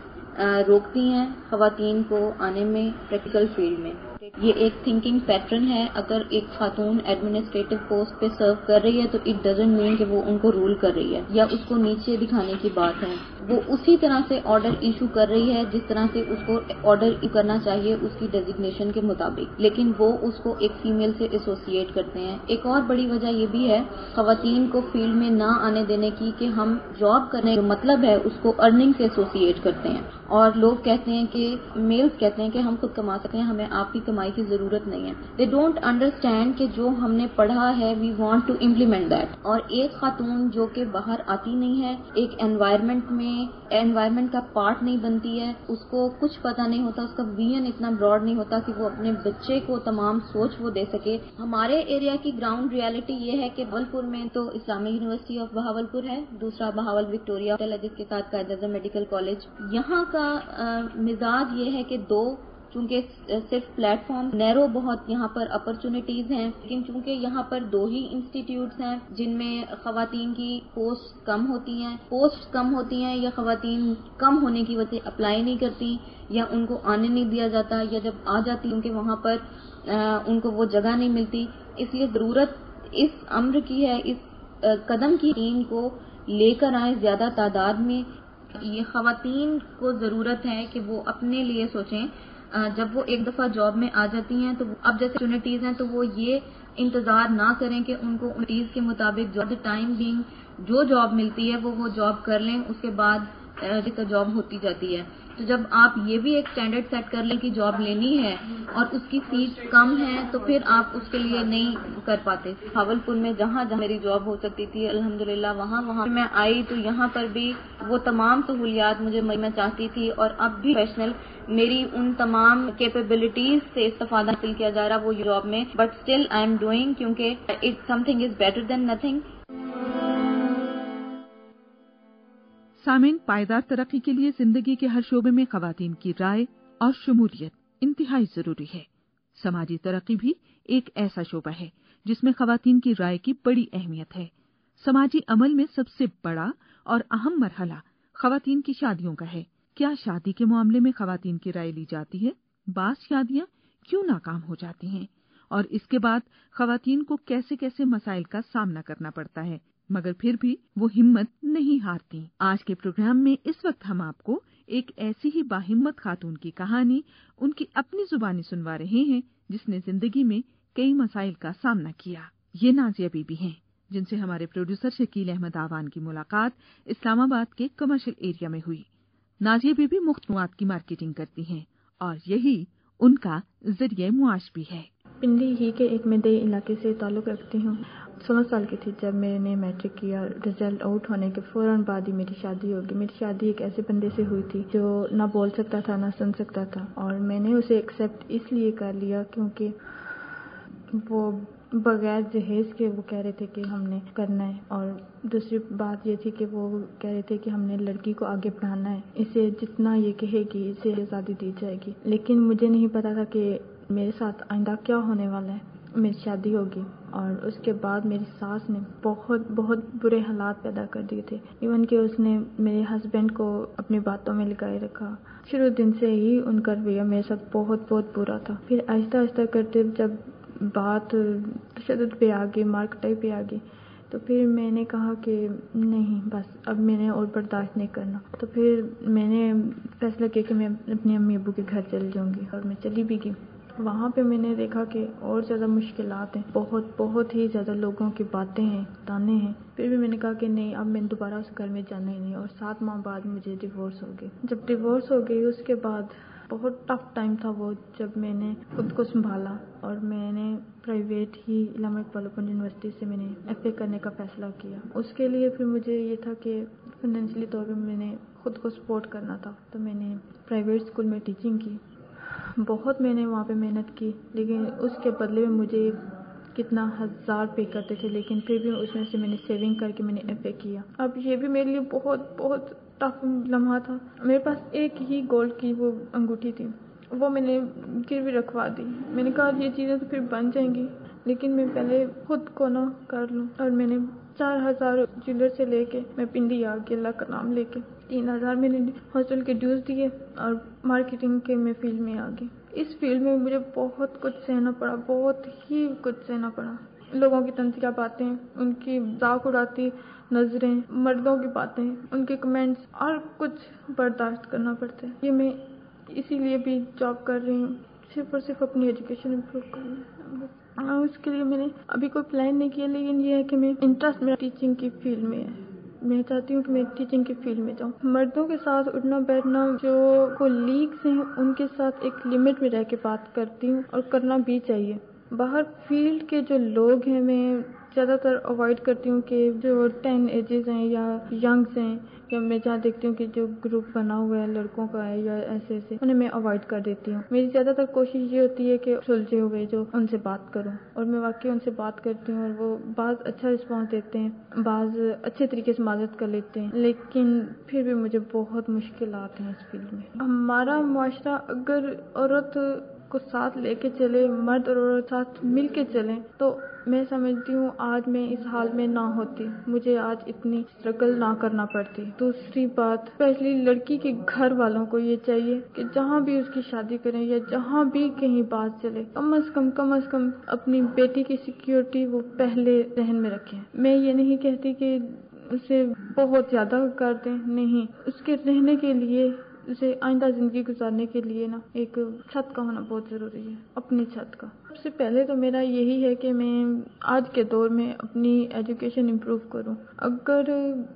روکتی ہیں خواتین کو آنے میں پریکٹیکل فیلڈ میں۔ یہ ایک تھنکنگ پیٹرن ہے، اگر ایک خاتون ایڈمنسٹریٹو پوسٹ پہ سرو کر رہی ہے تو اٹ ڈزنٹ مین کہ وہ ان کو رول کر رہی ہے یا اس کو نیچے دکھانے کی بات ہے، وہ اسی طرح سے آرڈر ایشو کر رہی ہے جس طرح سے اس کو آرڈر کرنا چاہیے اس کی ڈیزگنیشن کے مطابق، لیکن وہ اس کو ایک فیمیل سے ایسوسیٹ کرتے ہیں۔ ایک اور بڑی وجہ یہ بھی ہے خواتین کو فیلڈ میں نہ آنے دینے کی کہ ہم جاب کرنے کا مطلب ہے اس کو ارننگ سے ایسوسیٹ کرتے ہیں، اور لوگ کہتے ہیں کہ میلز کہتے ہیں کہ ہم خود کما سکتے ہیں، ہمیں آپ کی کمائی کی ضرورت نہیں ہے۔ دے ڈونٹ انڈرسٹینڈ کہ جو ہم نے پڑھا ہے we want to implement that, اور ایک خاتون جو کہ باہر آتی نہیں ہے، ایک انوائرمنٹ کا پارٹ نہیں بنتی ہے، اس کو کچھ پتا نہیں ہوتا، اس کا ویژن اتنا براڈ نہیں ہوتا کہ وہ اپنے بچے کو تمام سوچ وہ دے سکے۔ ہمارے ایریا کی گراؤنڈ ریالٹی یہ ہے کہ بہاولپور میں تو اسلامی یونیورسٹی آف بہاولپور ہے، دوسرا بہاول وکٹوریہ ہے جس کے ساتھ قائد اعظم میڈیکل کالج۔ یہاں کا مزاج یہ ہے کہ چونکہ صرف پلیٹ فارم نیرو بہت یہاں پر اپرچونٹیز ہیں، لیکن چونکہ یہاں پر 2 ہی انسٹیٹیوٹس ہیں جن میں خواتین کی پوسٹ کم ہوتی ہیں یا خواتین کم ہونے کی وجہ سے اپلائی نہیں کرتی یا ان کو آنے نہیں دیا جاتا، یا جب آ جاتی کیونکہ وہاں پر ان کو وہ جگہ نہیں ملتی، اس لیے ضرورت اس امر کی ہے، اس قدم کی ٹیم کو لے کر آئیں زیادہ تعداد میں۔ یہ خواتین کو ضرورت ہے کہ وہ اپنے لیے سوچیں، جب وہ ایک دفعہ جاب میں آ جاتی ہیں تو اب جیسے اپرچونٹیز ہیں تو وہ یہ انتظار نہ کریں کہ ان کو اپرچونٹیز کے مطابق جو ٹائم بینگ جو جاب ملتی ہے وہ جاب کر لیں، اس کے بعد جاب ہوتی جاتی ہے۔ تو جب آپ یہ بھی ایک سٹینڈرڈ سیٹ کر لیں کہ جاب لینی ہے اور اس کی فیس کم ہے تو پھر آپ اس کے لیے نہیں کر پاتے۔ بہاولپور میں جہاں میری جاب ہو سکتی تھی الحمدللہ وہاں میں آئی تو یہاں پر بھی وہ تمام سہولیات میں چاہتی تھی، اور اب بھی پروفیشنل میری ان تمام کیپیبلٹیز سے استفادہ حاصل کیا جا رہا وہ جاب میں، but still I am doing کیونکہ something is better than nothing. سامعین، پائیدار ترقی کے لیے زندگی کے ہر شعبے میں خواتین کی رائے اور شمولیت انتہائی ضروری ہے۔ سماجی ترقی بھی ایک ایسا شعبہ ہے جس میں خواتین کی رائے کی بڑی اہمیت ہے۔ سماجی عمل میں سب سے بڑا اور اہم مرحلہ خواتین کی شادیوں کا ہے۔ کیا شادی کے معاملے میں خواتین کی رائے لی جاتی ہے؟ بعض شادیاں کیوں ناکام ہو جاتی ہیں؟ اور اس کے بعد خواتین کو کیسے کیسے مسائل کا سامنا کرنا پڑتا ہے، مگر پھر بھی وہ ہمت نہیں ہارتی۔ آج کے پروگرام میں اس وقت ہم آپ کو ایک ایسی ہی باہمت خاتون کی کہانی ان کی اپنی زبانی سنوا رہے ہیں جس نے زندگی میں کئی مسائل کا سامنا کیا۔ یہ نازیہ بی بی ہیں، جن سے ہمارے پروڈیوسر شکیل احمد آوان کی ملاقات اسلام آباد کے کمرشل ایریا میں ہوئی۔ نازیہ بی بی مختنوعات کی مارکیٹنگ کرتی ہیں اور یہی ان کا ذریعہ معاش بھی ہے۔ پنڈی ہی کے ایک مدعی علاقے سے تعلق رکھتی ہوں۔ 16 سال کی تھی جب میں نے میٹرک کیا۔ رزلٹ آؤٹ ہونے کے فوراً بعد ہی میری شادی ہو گئی۔ میری شادی ایک ایسے بندے سے ہوئی تھی جو نہ بول سکتا تھا نہ سن سکتا تھا، اور میں نے اسے ایکسیپٹ اس لیے کر لیا کیونکہ وہ بغیر جہیز کے وہ کہہ رہے تھے کہ ہم نے کرنا ہے، اور دوسری بات یہ تھی کہ وہ کہہ رہے تھے کہ ہم نے لڑکی کو آگے بڑھانا ہے، اسے جتنا یہ کہے گی اسے آزادی دی جائے گی۔ لیکن مجھے نہیں پتا تھا کہ میرے ساتھ آئندہ کیا ہونے والا ہے۔ میری شادی ہوگی اور اس کے بعد میری ساس نے بہت برے حالات پیدا کر دیے تھے، ایون کہ اس نے میرے ہسبینڈ کو اپنی باتوں میں لگائے رکھا۔ شروع دن سے ہی ان کا رویہ میرے ساتھ بہت برا تھا۔ پھر آہستہ آہستہ کرتے جب بات تشدد پہ آ گئی، مار کٹائی پہ آ گئی، تو پھر میں نے کہا کہ نہیں، بس اب میں نے اور برداشت نہیں کرنا۔ تو پھر میں نے فیصلہ کیا کہ میں اپنے امی ابو کے گھر چلی جاؤں گی، اور میں چلی بھی گئی۔ وہاں پہ میں نے دیکھا کہ اور زیادہ مشکلات ہیں، بہت ہی زیادہ لوگوں کی باتیں ہیں، تانے ہیں۔ پھر بھی میں نے کہا کہ نہیں، اب میں دوبارہ اس گھر میں جانا ہی نہیں، اور 7 ماہ بعد مجھے ڈیورس ہو گئی۔ جب ڈیورس ہو گئی اس کے بعد بہت ٹف ٹائم تھا وہ، جب میں نے خود کو سنبھالا اور میں نے پرائیویٹ ہی علامہ اقبال اوپن یونیورسٹی سے میں نے ایف اے کرنے کا فیصلہ کیا۔ اس کے لیے پھر مجھے یہ تھا کہ فائنینشلی طور پہ میں نے خود کو سپورٹ کرنا تھا، تو میں نے پرائیویٹ اسکول میں ٹیچنگ کی۔ بہت میں نے وہاں پہ محنت کی، لیکن اس کے بدلے میں مجھے کتنا 1000 پے کرتے تھے، لیکن پھر بھی اس میں سے میں نے سیونگ کر کے میں نے ایف اے کیا۔ اب یہ بھی میرے لیے بہت ٹف لمحہ تھا۔ میرے پاس ایک ہی گولڈ کی وہ انگوٹھی تھی، وہ میں نے گروی رکھوا دی۔ میں نے کہا یہ چیزیں تو پھر بن جائیں گی، لیکن میں پہلے خود کو نہ کر لوں، اور میں نے 4000 جیولر سے لے کے میں پنڈی آ گئی، اللہ کا نام لے کے۔ 3000 میں نے ہاسٹل کے ڈیوز دیے اور مارکیٹنگ کے میں فیلڈ میں آ گئی۔ اس فیلڈ میں مجھے بہت کچھ سہنا پڑا، بہت ہی کچھ سہنا پڑا۔ لوگوں کی تنزیہ باتیں، ان کی مذاق اڑاتی نظریں، مردوں کی باتیں، ان کے کمنٹس، اور کچھ برداشت کرنا پڑتا ہے۔ یہ میں اسی لیے بھی جاب کر رہی ہوں، صرف اور صرف اپنی ایجوکیشن امپروو کرنا ہے۔ اس کے لیے میں نے ابھی کوئی پلان نہیں کیا، لیکن یہ ہے کہ میں انٹرسٹ میرا ٹیچنگ کی فیلڈ میں ہے۔ میں چاہتی ہوں کہ میں ٹیچنگ کی فیلڈ میں جاؤں۔ مردوں کے ساتھ اٹھنا بیٹھنا، جو کولیگس ہیں ان کے ساتھ ایک لمٹ میں رہ کے بات کرتی ہوں، اور کرنا بھی چاہیے۔ باہر فیلڈ کے جو لوگ ہیں میں زیادہ تر اوائڈ کرتی ہوں، کہ جو 10 ایجز ہیں یا ینگس ہیں، یا میں جہاں دیکھتی ہوں کہ جو گروپ بنا ہوا ہے لڑکوں کا ہے یا ایسے انہیں میں اوائڈ کر دیتی ہوں۔ میری زیادہ تر کوشش یہ ہوتی ہے کہ سلجھے ہوئے جو ان سے بات کروں، اور میں واقعی ان سے بات کرتی ہوں، اور وہ بعض اچھا رسپانس دیتے ہیں، بعض اچھے طریقے سے معذرت کر لیتے ہیں، لیکن پھر بھی مجھے بہت مشکلات ہیں اس فیلڈ میں۔ ہمارا معاشرہ اگر عورت کو ساتھ لے کے چلے، مرد اور عورت ساتھ مل کے چلیں، تو میں سمجھتی ہوں آج میں اس حال میں نہ ہوتی، مجھے آج اتنی اسٹرگل نہ کرنا پڑتی۔ دوسری بات، اسپیشلی لڑکی کے گھر والوں کو یہ چاہیے کہ جہاں بھی اس کی شادی کریں یا جہاں بھی کہیں بات چلے، کم از کم اپنی بیٹی کی سیکیورٹی وہ پہلے ذہن میں رکھیں۔ میں یہ نہیں کہتی کہ اسے بہت زیادہ کر دیں، نہیں، اس کے رہنے کے لیے، اسے آئندہ زندگی گزارنے کے لیے نا ایک چھت کا ہونا بہت ضروری ہے، اپنی چھت کا۔ سب سے پہلے تو میرا یہی ہے کہ میں آج کے دور میں اپنی ایجوکیشن امپروو کروں۔ اگر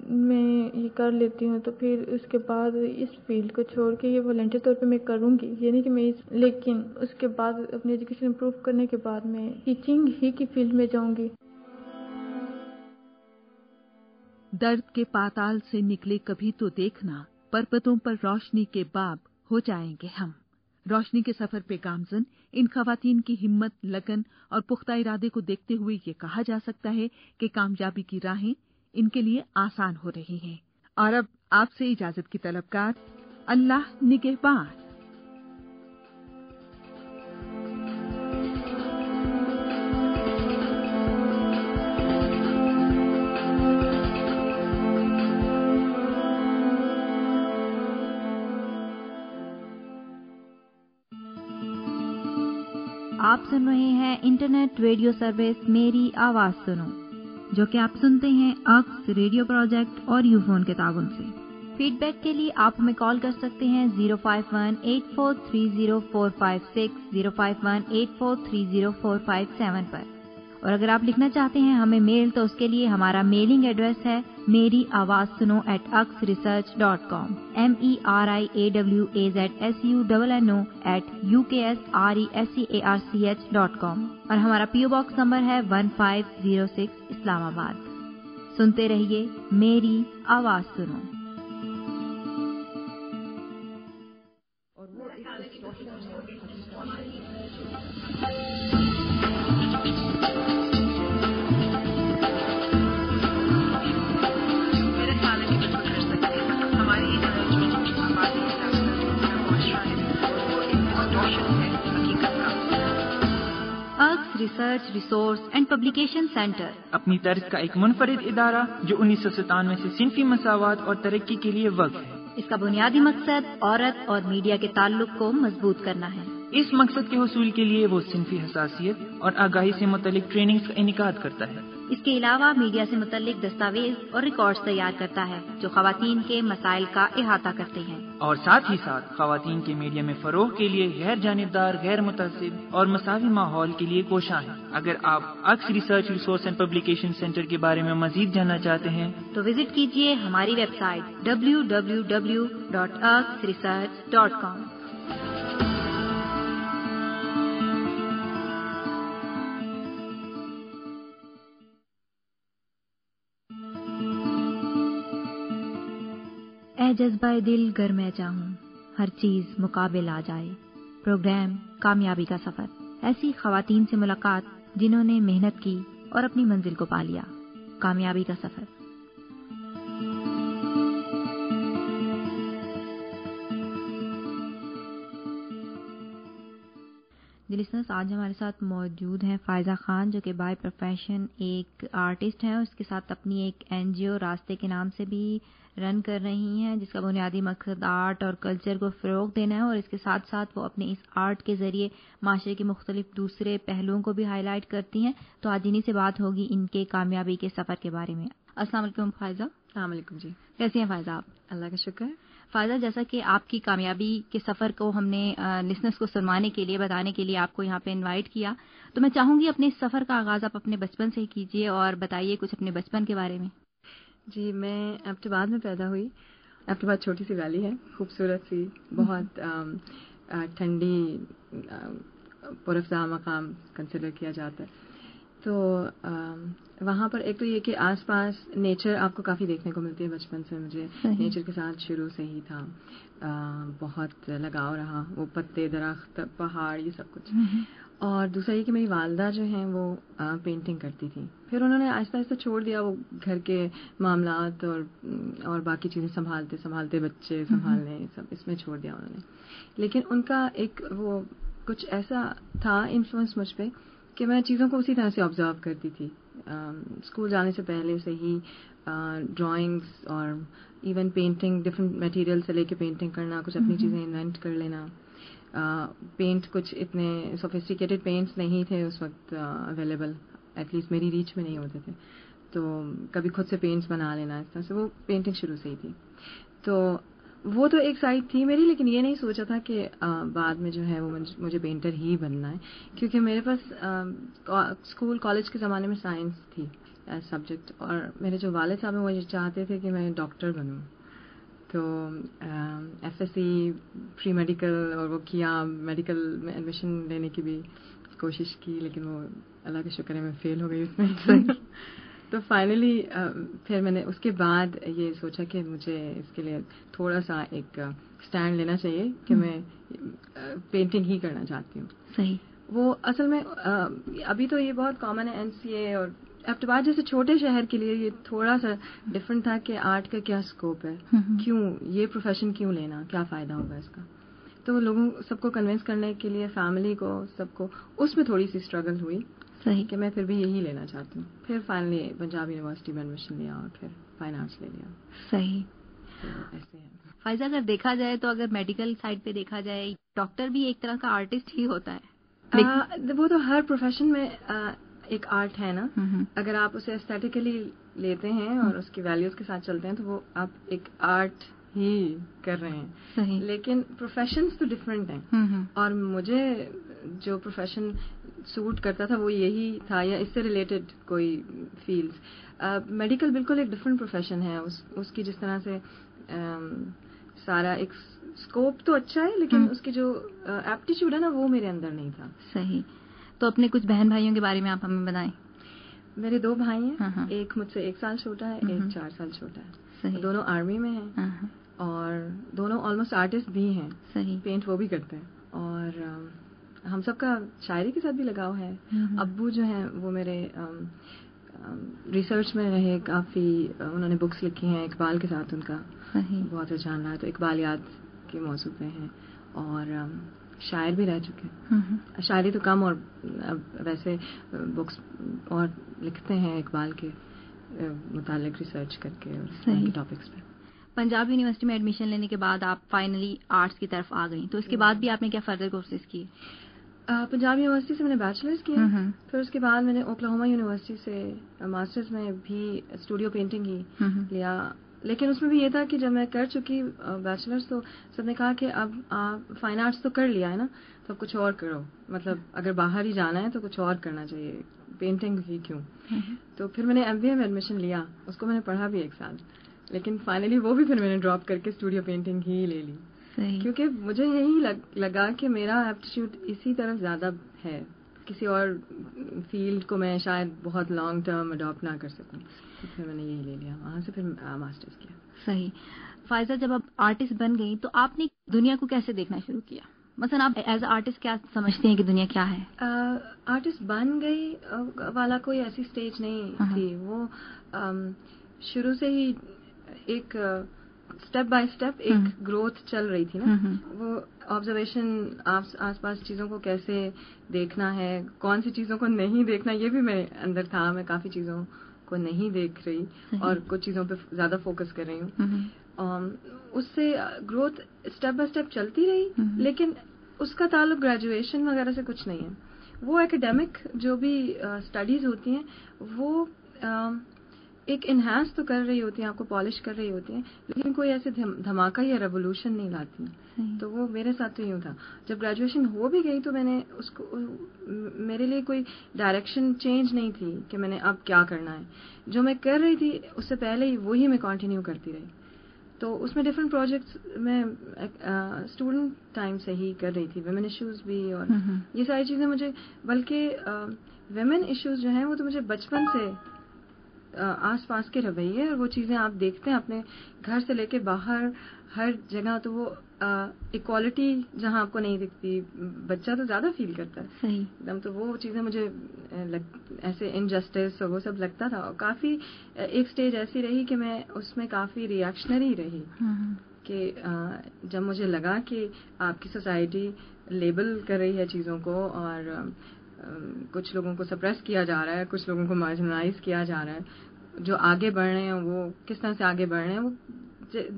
میں یہ کر لیتی ہوں تو پھر اس کے بعد اس فیلڈ کو چھوڑ کے یہ والنٹیئر طور پہ میں کروں گی، یہ نہیں کہ میں لیکن اس کے بعد اپنی ایجوکیشن امپروو کرنے کے بعد میں ٹیچنگ ہی کی فیلڈ میں جاؤں گی۔ درد کے پاتال سے نکلے کبھی تو دیکھنا، پربتوں پر روشنی کے باب ہو جائیں گے ہم۔ روشنی کے سفر پہ گامزن ان خواتین کی ہمت، لگن اور پختہ ارادے کو دیکھتے ہوئے یہ کہا جا سکتا ہے کہ کامیابی کی راہیں ان کے لیے آسان ہو رہی ہیں۔ اور اب آپ سے اجازت کی طلبگار، اللہ نگہبان۔ آپ سن رہے ہیں انٹرنیٹ ریڈیو سروس میری آواز سنو، جو کہ آپ سنتے ہیں اکس ریڈیو پروجیکٹ اور یو فون کے تعاون سے۔ فیڈ بیک کے لیے آپ ہمیں کال کر سکتے ہیں 051-8430-456 051-8430-457 پر، اور اگر آپ لکھنا چاہتے ہیں ہمیں میل تو اس کے لیے ہمارا میلنگ ایڈریس ہے میری آواز سنو @uksresearch.com MERIAWAZSUNNO@UKSRESEARCH.com، اور ہمارا PO باکس نمبر ہے 1506 اسلام آباد۔ سنتے رہیے میری آواز سنو۔ Research resource and publication centre اپنی طرز کا ایک منفرد ادارہ جو 1997 سے صنفی مساوات اور ترقی کے لیے وقف ہے۔ اس کا بنیادی مقصد عورت اور میڈیا کے تعلق کو مضبوط کرنا ہے۔ اس مقصد کے حصول کے لیے وہ صنفی حساسیت اور آگاہی سے متعلق ٹریننگز کا انعقاد کرتا ہے۔ اس کے علاوہ میڈیا سے متعلق دستاویز اور ریکارڈز تیار کرتا ہے جو خواتین کے مسائل کا احاطہ کرتے ہیں، اور ساتھ ہی ساتھ خواتین کے میڈیا میں فروغ کے لیے غیر جانبدار، غیر متعصب اور مساوی ماحول کے لیے کوشاں ہے۔ اگر آپ اکس research resource and publication centre کے بارے میں مزید جاننا چاہتے ہیں تو وزٹ کیجیے ہماری ویب سائٹ www.uksresearch.com۔ اے جذبہ دل گر میں چاہوں، ہر چیز مقابل آ جائے۔ پروگرام کامیابی کا سفر، ایسی خواتین سے ملاقات جنہوں نے محنت کی اور اپنی منزل کو پا لیا۔ کامیابی کا سفر۔ لسنرز، آج ہمارے ساتھ موجود ہیں فائزہ خان، جو کہ بائی پروفیشن ایک آرٹسٹ ہیں، اور اس کے ساتھ اپنی ایک NGO راستے کے نام سے بھی رن کر رہی ہیں، جس کا بنیادی مقصد آرٹ اور کلچر کو فروغ دینا ہے، اور اس کے ساتھ ساتھ وہ اپنے اس آرٹ کے ذریعے معاشرے کے مختلف دوسرے پہلوؤں کو بھی ہائی لائٹ کرتی ہیں۔ تو آج انہی سے بات ہوگی ان کے کامیابی کے سفر کے بارے میں۔ السلام علیکم فائزہ۔ السلام علیکم جی، کیسی ہیں فائزہ آپ؟ اللہ کا شکر ہے۔ فائزہ، جیسا کہ آپ کی کامیابی کے سفر کو ہم نے لسنرز کو سنوانے کے لیے، بتانے کے لیے آپ کو یہاں پہ انوائٹ کیا، تو میں چاہوں گی اپنے اس سفر کا آغاز آپ اپنے بچپن سے ہی کیجیے اور بتائیے کچھ اپنے بچپن کے بارے میں۔ جی، میں ایبٹ آباد میں پیدا ہوئی۔ ایبٹ آباد چھوٹی سی ویلی ہے، خوبصورت سی، بہت ٹھنڈی، پرافزا مقام کنسیڈر کیا جاتا ہے۔ تو وہاں پر ایک تو یہ کہ آس پاس نیچر آپ کو کافی دیکھنے کو ملتی ہے۔ بچپن سے مجھے نیچر کے ساتھ شروع سے ہی تھا، بہت لگاؤ رہا، وہ پتے، درخت، پہاڑ، یہ سب کچھ۔ اور دوسرا یہ کہ میری والدہ جو ہیں وہ پینٹنگ کرتی تھیں، پھر انہوں نے آہستہ آہستہ چھوڑ دیا، وہ گھر کے معاملات اور باقی چیزیں سنبھالتے بچے سنبھالنے، سب اس میں چھوڑ دیا انہوں نے۔ لیکن ان کا ایک وہ کچھ ایسا تھا انفلوئنس مجھ پہ کہ میں چیزوں کو اسی طرح سے آبزرو کرتی تھی۔ اسکول جانے سے پہلے سے ہی ڈرائنگس اور ایون پینٹنگ، ڈفرینٹ میٹیریل سے لے کے پینٹنگ کرنا، کچھ اپنی چیزیں انوینٹ کر لینا۔ پینٹ کچھ اتنے سوفسٹیکیٹڈ پینٹس نہیں تھے اس وقت اویلیبل، ایٹ لیسٹ میری ریچ میں نہیں ہوتے تھے، تو کبھی خود سے پینٹس بنا لینا، اس طرح سے وہ پینٹنگ شروع سے ہی تھی۔ تو وہ تو ایک سائڈ تھی میری، لیکن یہ نہیں سوچا تھا کہ بعد میں جو ہے وہ مجھے پینٹر ہی بننا ہے، کیونکہ میرے پاس اسکول کالج کے زمانے میں سائنس تھی ایز سبجیکٹ، اور میرے جو والد صاحب ہیں وہ یہ چاہتے تھے کہ میں ڈاکٹر بنوں۔ تو FSC پری میڈیکل اور وہ کیا، میڈیکل میں ایڈمیشن لینے کی بھی کوشش کی، لیکن وہ اللہ کا شکر ہے میں فیل ہو گئی اس میں۔ تو فائنلی پھر میں نے اس کے بعد یہ سوچا کہ مجھے اس کے لیے تھوڑا سا ایک اسٹینڈ لینا چاہیے کہ میں پینٹنگ ہی کرنا چاہتی ہوں۔ صحیح۔ وہ اصل میں ابھی تو یہ بہت کامن ہے NCA اور ایبٹ آباد جیسے چھوٹے شہر کے لیے یہ تھوڑا سا ڈفرینٹ تھا کہ آرٹ کا کیا اسکوپ ہے، کیوں یہ پروفیشن کیوں لینا، کیا فائدہ ہوگا اس کا۔ تو لوگوں سب کو کنونس کرنے کے لیے، فیملی کو، سب کو، اس میں تھوڑی سی اسٹرگل ہوئی صحیح کہ میں پھر بھی یہی لینا چاہتی ہوں۔ پھر فائنلی پنجاب یونیورسٹی میں ایڈمیشن لیا اور پھر فائن آرٹس لے لیا۔ صحیح۔ ایسے ہے فائزہ، اگر دیکھا جائے تو اگر میڈیکل سائڈ پہ دیکھا جائے، ڈاکٹر بھی ایک طرح کا آرٹسٹ ہی ہوتا ہے۔ وہ تو ہر پروفیشن میں ایک آرٹ ہے نا. اگر آپ اسے ایستھیٹیکلی لیتے ہیں اور اس کی ویلیوز کے ساتھ چلتے ہیں تو وہ آپ ایک آرٹ ہی کر رہے ہیں. لیکن پروفیشنز تو ڈفرینٹ ہیں, اور مجھے جو پروفیشن سوٹ کرتا تھا وہ یہی تھا, یا اس سے ریلیٹڈ کوئی فیلڈز. میڈیکل بالکل ایک ڈفرینٹ پروفیشن ہے. اس کی جس طرح سے سارا ایک اسکوپ تو اچھا ہے, لیکن اس کی جو ایپٹیچیوڈ ہے نا وہ میرے اندر نہیں تھا. صحیح. تو اپنے کچھ بہن بھائیوں کے بارے میں آپ ہمیں بتائیں. میرے 2 بھائی ہیں, ایک مجھ سے 1 سال چھوٹا ہے, ایک 4 سال چھوٹا ہے. دونوں آرمی میں ہیں اور دونوں آلموسٹ آرٹسٹ بھی ہیں. پینٹ وہ بھی کرتے ہیں, اور ہم سب کا شاعری کے ساتھ بھی لگاؤ ہے. ابو جو ہیں وہ میرے ریسرچ میں رہے کافی, انہوں نے بکس لکھی ہیں. اقبال کے ساتھ ان کا بہت رجحان رہا, تو اقبال یاد کے موضوع پہ ہیں, اور شاعر بھی رہ چکے ہیں. شاعری تو کم, اور ویسے بکس اور لکھتے ہیں اقبال کے متعلق ریسرچ کر کے اور ٹاپکس پہ. پنجاب یونیورسٹی میں ایڈمیشن لینے کے بعد آپ فائنلی آرٹس کی طرف آ گئیں, تو اس کے بعد بھی آپ نے کیا فردر کورسز کیے؟ پنجاب یونیورسٹی سے میں نے بیچلرز کیا, پھر اس کے بعد میں نے اوکلاہوما یونیورسٹی سے ماسٹرز میں بھی اسٹوڈیو پینٹنگ ہی لیا. لیکن اس میں بھی یہ تھا کہ جب میں کر چکی بیچلرز تو سب نے کہا کہ اب آپ فائن آرٹس تو کر لیا ہے نا, تو کچھ اور کرو. مطلب اگر باہر ہی جانا ہے تو کچھ اور کرنا چاہیے, پینٹنگ ہی کیوں. تو پھر میں نے MBA میں ایڈمیشن لیا, اس کو میں نے پڑھا بھی 1 سال, لیکن فائنلی وہ بھی پھر میں نے ڈراپ کر کے اسٹوڈیو پینٹنگ ہی لے لی. کیونکہ مجھے یہی لگا کہ میرا ایپٹیچیوڈ اسی طرف زیادہ ہے, کسی اور فیلڈ کو میں شاید بہت لانگ ٹرم اڈاپٹ نہ کر سکوں. تو پھر میں نے یہی لے لیا, وہاں سے پھر ماسٹرز کیا. صحیح. فائزہ, جب آپ آرٹسٹ بن گئی تو آپ نے دنیا کو کیسے دیکھنا شروع کیا؟ مثلا آپ ایز اے آرٹسٹ کیا سمجھتے ہیں کہ دنیا کیا ہے؟ آرٹسٹ بن گئی والا کوئی ایسی اسٹیج نہیں تھی. وہ شروع سے ہی ایک اسٹیپ بائی اسٹیپ ایک گروتھ چل رہی تھی نا. وہ آبزرویشن, آس پاس چیزوں کو کیسے دیکھنا ہے, کون سی چیزوں کو نہیں دیکھنا, یہ بھی میرے اندر تھا. میں کافی چیزوں کو نہیں دیکھ رہی اور کچھ چیزوں پہ زیادہ فوکس کر رہی ہوں. اس سے گروتھ اسٹیپ بائی اسٹیپ چلتی رہی, لیکن اس کا تعلق گریجویشن وغیرہ سے کچھ نہیں ہے. وہ اکیڈیمک جو بھی اسٹڈیز ہوتی ہیں وہ ایک انہانس تو کر رہی ہوتی ہیں, آپ کو پالش کر رہی ہوتی ہیں, لیکن کوئی ایسے دھماکہ یا ریولیوشن نہیں لاتی. تو وہ میرے ساتھ تو یوں تھا. جب گریجویشن ہو بھی گئی تو میں نے اس کو, میرے لیے کوئی ڈائریکشن چینج نہیں تھی کہ میں نے اب کیا کرنا ہے. جو میں کر رہی تھی اس سے پہلے ہی وہی میں کنٹینیو کرتی رہی. تو اس میں ڈفرینٹ پروجیکٹس میں اسٹوڈنٹ ٹائم سے ہی کر رہی تھی. ویمن ایشوز بھی, اور یہ ساری چیزیں مجھے, بلکہ ویمن ایشوز جو ہیں وہ تو مجھے بچپن سے آس پاس کے رویے اور وہ چیزیں آپ دیکھتے ہیں اپنے گھر سے لے کے باہر ہر جگہ. تو وہ ایکوالٹی جہاں آپ کو نہیں دکھتی, بچہ تو زیادہ فیل کرتا ہے ایک دم. تو وہ چیزیں مجھے ایسے انجسٹس اور وہ سب لگتا تھا. اور کافی ایک سٹیج ایسی رہی کہ میں اس میں کافی ریئیکشنری رہی, کہ جب مجھے لگا کہ آپ کی سوسائٹی لیبل کر رہی ہے چیزوں کو, اور کچھ لوگوں کو سپریس کیا جا رہا ہے, کچھ لوگوں کو مارجنلائز کیا جا رہا ہے, جو آگے بڑھ رہے ہیں وہ کس طرح سے آگے بڑھ رہے ہیں, وہ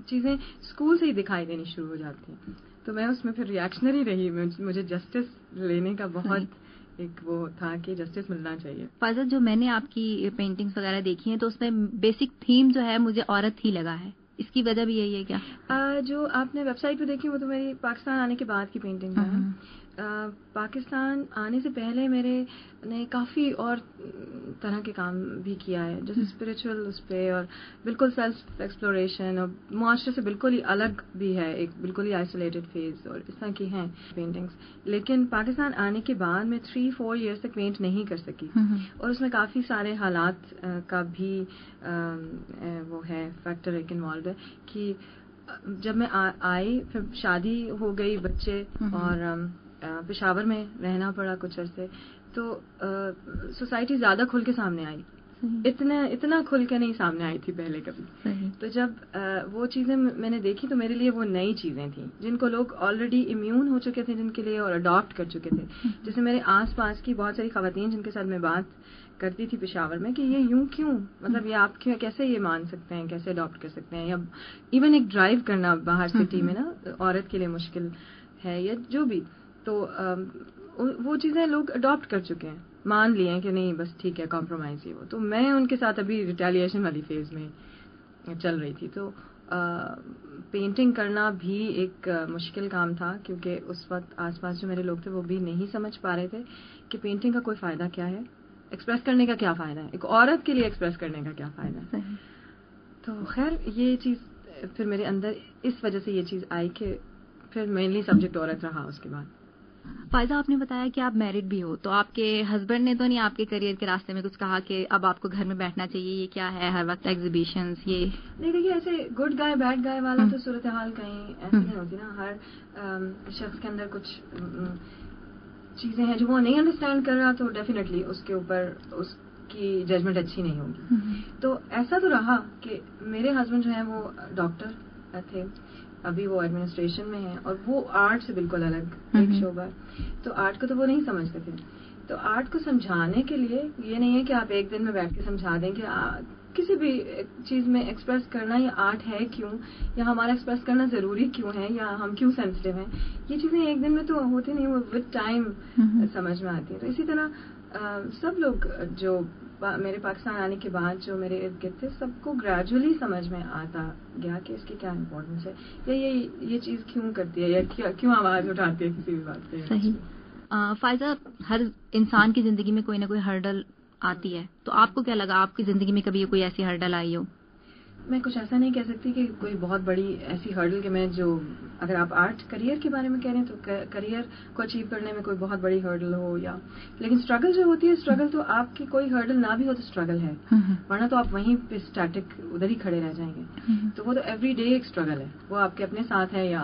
چیزیں اسکول سے ہی دکھائی دینی شروع ہو جاتی ہیں. تو میں اس میں پھر ریئیکشنری رہی. مجھے جسٹس لینے کا بہت ایک وہ تھا کہ جسٹس ملنا چاہیے. فائزہ, جو میں نے آپ کی پینٹنگز وغیرہ دیکھی ہیں تو اس میں بیسک تھیم جو ہے مجھے عورت ہی لگا ہے. اس کی وجہ بھی یہی ہے کیا؟ جو آپ نے ویب سائٹ پہ دیکھی وہ تو میری پاکستان آنے کے بعد کی پینٹنگ ہے. پاکستان آنے سے پہلے میرے نے کافی اور طرح کے کام بھی کیا ہے, جیسے اسپریچول اس پہ, اور بالکل سیلف ایکسپلوریشن, اور معاشرے سے بالکل ہی الگ بھی ہے, ایک بالکل ہی آئسولیٹڈ فیز, اور اس طرح کی ہیں پینٹنگس. لیکن پاکستان آنے کے بعد میں 3-4 ایئرس تک پینٹ نہیں کر سکی, اور اس میں کافی سارے حالات کا بھی وہ ہے فیکٹر ایک انوالو ہے. کہ جب میں آئی, پھر شادی ہو گئی, بچے, اور پشاور میں رہنا پڑا کچھ عرصے, تو سوسائٹی زیادہ کھل کے سامنے آئی. اتنا کھل کے نہیں سامنے آئی تھی پہلے کبھی. تو جب وہ چیزیں میں نے دیکھی تو میرے لیے وہ نئی چیزیں تھیں جن کو لوگ آلریڈی امیون ہو چکے تھے جن کے لیے, اور اڈاپٹ کر چکے تھے. جیسے میرے آس پاس کی بہت ساری خواتین جن کے ساتھ میں بات کرتی تھی پشاور میں, کہ یہ یوں کیوں, مطلب یہ آپ کیسے یہ مان سکتے ہیں, کیسے اڈاپٹ کر سکتے ہیں, یا ایون ایک ڈرائیو کرنا باہر سٹی میں نا عورت کے لیے مشکل ہے, یا جو بھی. تو وہ چیزیں لوگ اڈاپٹ کر چکے ہیں, مان لیے ہیں کہ نہیں بس ٹھیک ہے کمپرومائز ہی وہ. تو میں ان کے ساتھ ابھی ریٹیلیشن والی فیز میں چل رہی تھی. تو پینٹنگ کرنا بھی ایک مشکل کام تھا, کیونکہ اس وقت آس پاس جو میرے لوگ تھے وہ بھی نہیں سمجھ پا رہے تھے کہ پینٹنگ کا کوئی فائدہ کیا ہے, ایکسپریس کرنے کا کیا فائدہ ہے, ایک عورت کے لیے ایکسپریس کرنے کا کیا فائدہ ہے. تو خیر یہ چیز پھر میرے اندر اس وجہ سے یہ چیز آئی کہ پھر مینلی سبجیکٹ عورت رہا. اس کے بعد فائزہ, آپ نے بتایا کہ آپ میرڈ بھی ہو, تو آپ کے ہسبینڈ نے تو نہیں آپ کے کریئر کے راستے میں کچھ کہا کہ اب آپ کو گھر میں بیٹھنا چاہیے, یہ کیا ہے ہر وقت ایگزیبیشنز؟ یہ نہیں, دیکھیے ایسے گڈ گائے بیڈ گائے والا تو صورتحال کہیں ایسی نہیں ہوتی نا. ہر شخص کے اندر کچھ چیزیں ہیں جو وہ نہیں انڈرسٹینڈ کر رہا, تو ڈیفینیٹلی اس کے اوپر اس کی ججمنٹ اچھی نہیں ہوگی. تو ایسا تو رہا کہ میرے ہسبینڈ جو ہیں وہ ڈاکٹر تھے, ابھی وہ ایڈمنسٹریشن میں ہیں, اور وہ آرٹ سے بالکل الگ ایک شعبہ. تو آرٹ کو تو وہ نہیں سمجھتے تھے. تو آرٹ کو سمجھانے کے لیے یہ نہیں ہے کہ آپ ایک دن میں بیٹھ کے سمجھا دیں کہ کسی بھی چیز میں ایکسپریس کرنا یہ آرٹ ہے کیوں, یا ہمارا ایکسپریس کرنا ضروری کیوں ہے, یا ہم کیوں سینسٹیو ہیں. یہ چیزیں ایک دن میں تو ہوتی نہیں, وہ ود ٹائم سمجھ میں آتی ہیں. تو اسی طرح سب لوگ جو میرے پاکستان آنے کے بعد جو میرے ارد گرد تھے, سب کو گریجولی سمجھ میں آتا گیا کہ اس کی کیا امپورٹنس ہے, یا یہ چیز کیوں کرتی ہے, یا کیوں آواز اٹھاتی ہے کسی بھی بات پہ. صحیح. فائزہ, ہر انسان کی زندگی میں کوئی نہ کوئی ہرڈل آتی ہے, تو آپ کو کیا لگا آپ کی زندگی میں کبھی کوئی ایسی ہرڈل آئی ہو؟ میں کچھ ایسا نہیں کہہ سکتی کہ کوئی بہت بڑی ایسی ہرڈل کہ میں جو, اگر آپ آرٹ کریئر کے بارے میں کہہ رہے ہیں تو کریئر کو اچیو کرنے میں کوئی بہت بڑی ہرڈل ہو, یا لیکن اسٹرگل جو ہوتی ہے, اسٹرگل تو آپ کی کوئی ہرڈل نہ بھی ہو تو اسٹرگل ہے, ورنہ تو آپ وہیں پہ اسٹیٹک ادھر ہی کھڑے رہ جائیں گے. تو وہ تو ایوری ڈے ایک اسٹرگل ہے, وہ آپ کے اپنے ساتھ ہے یا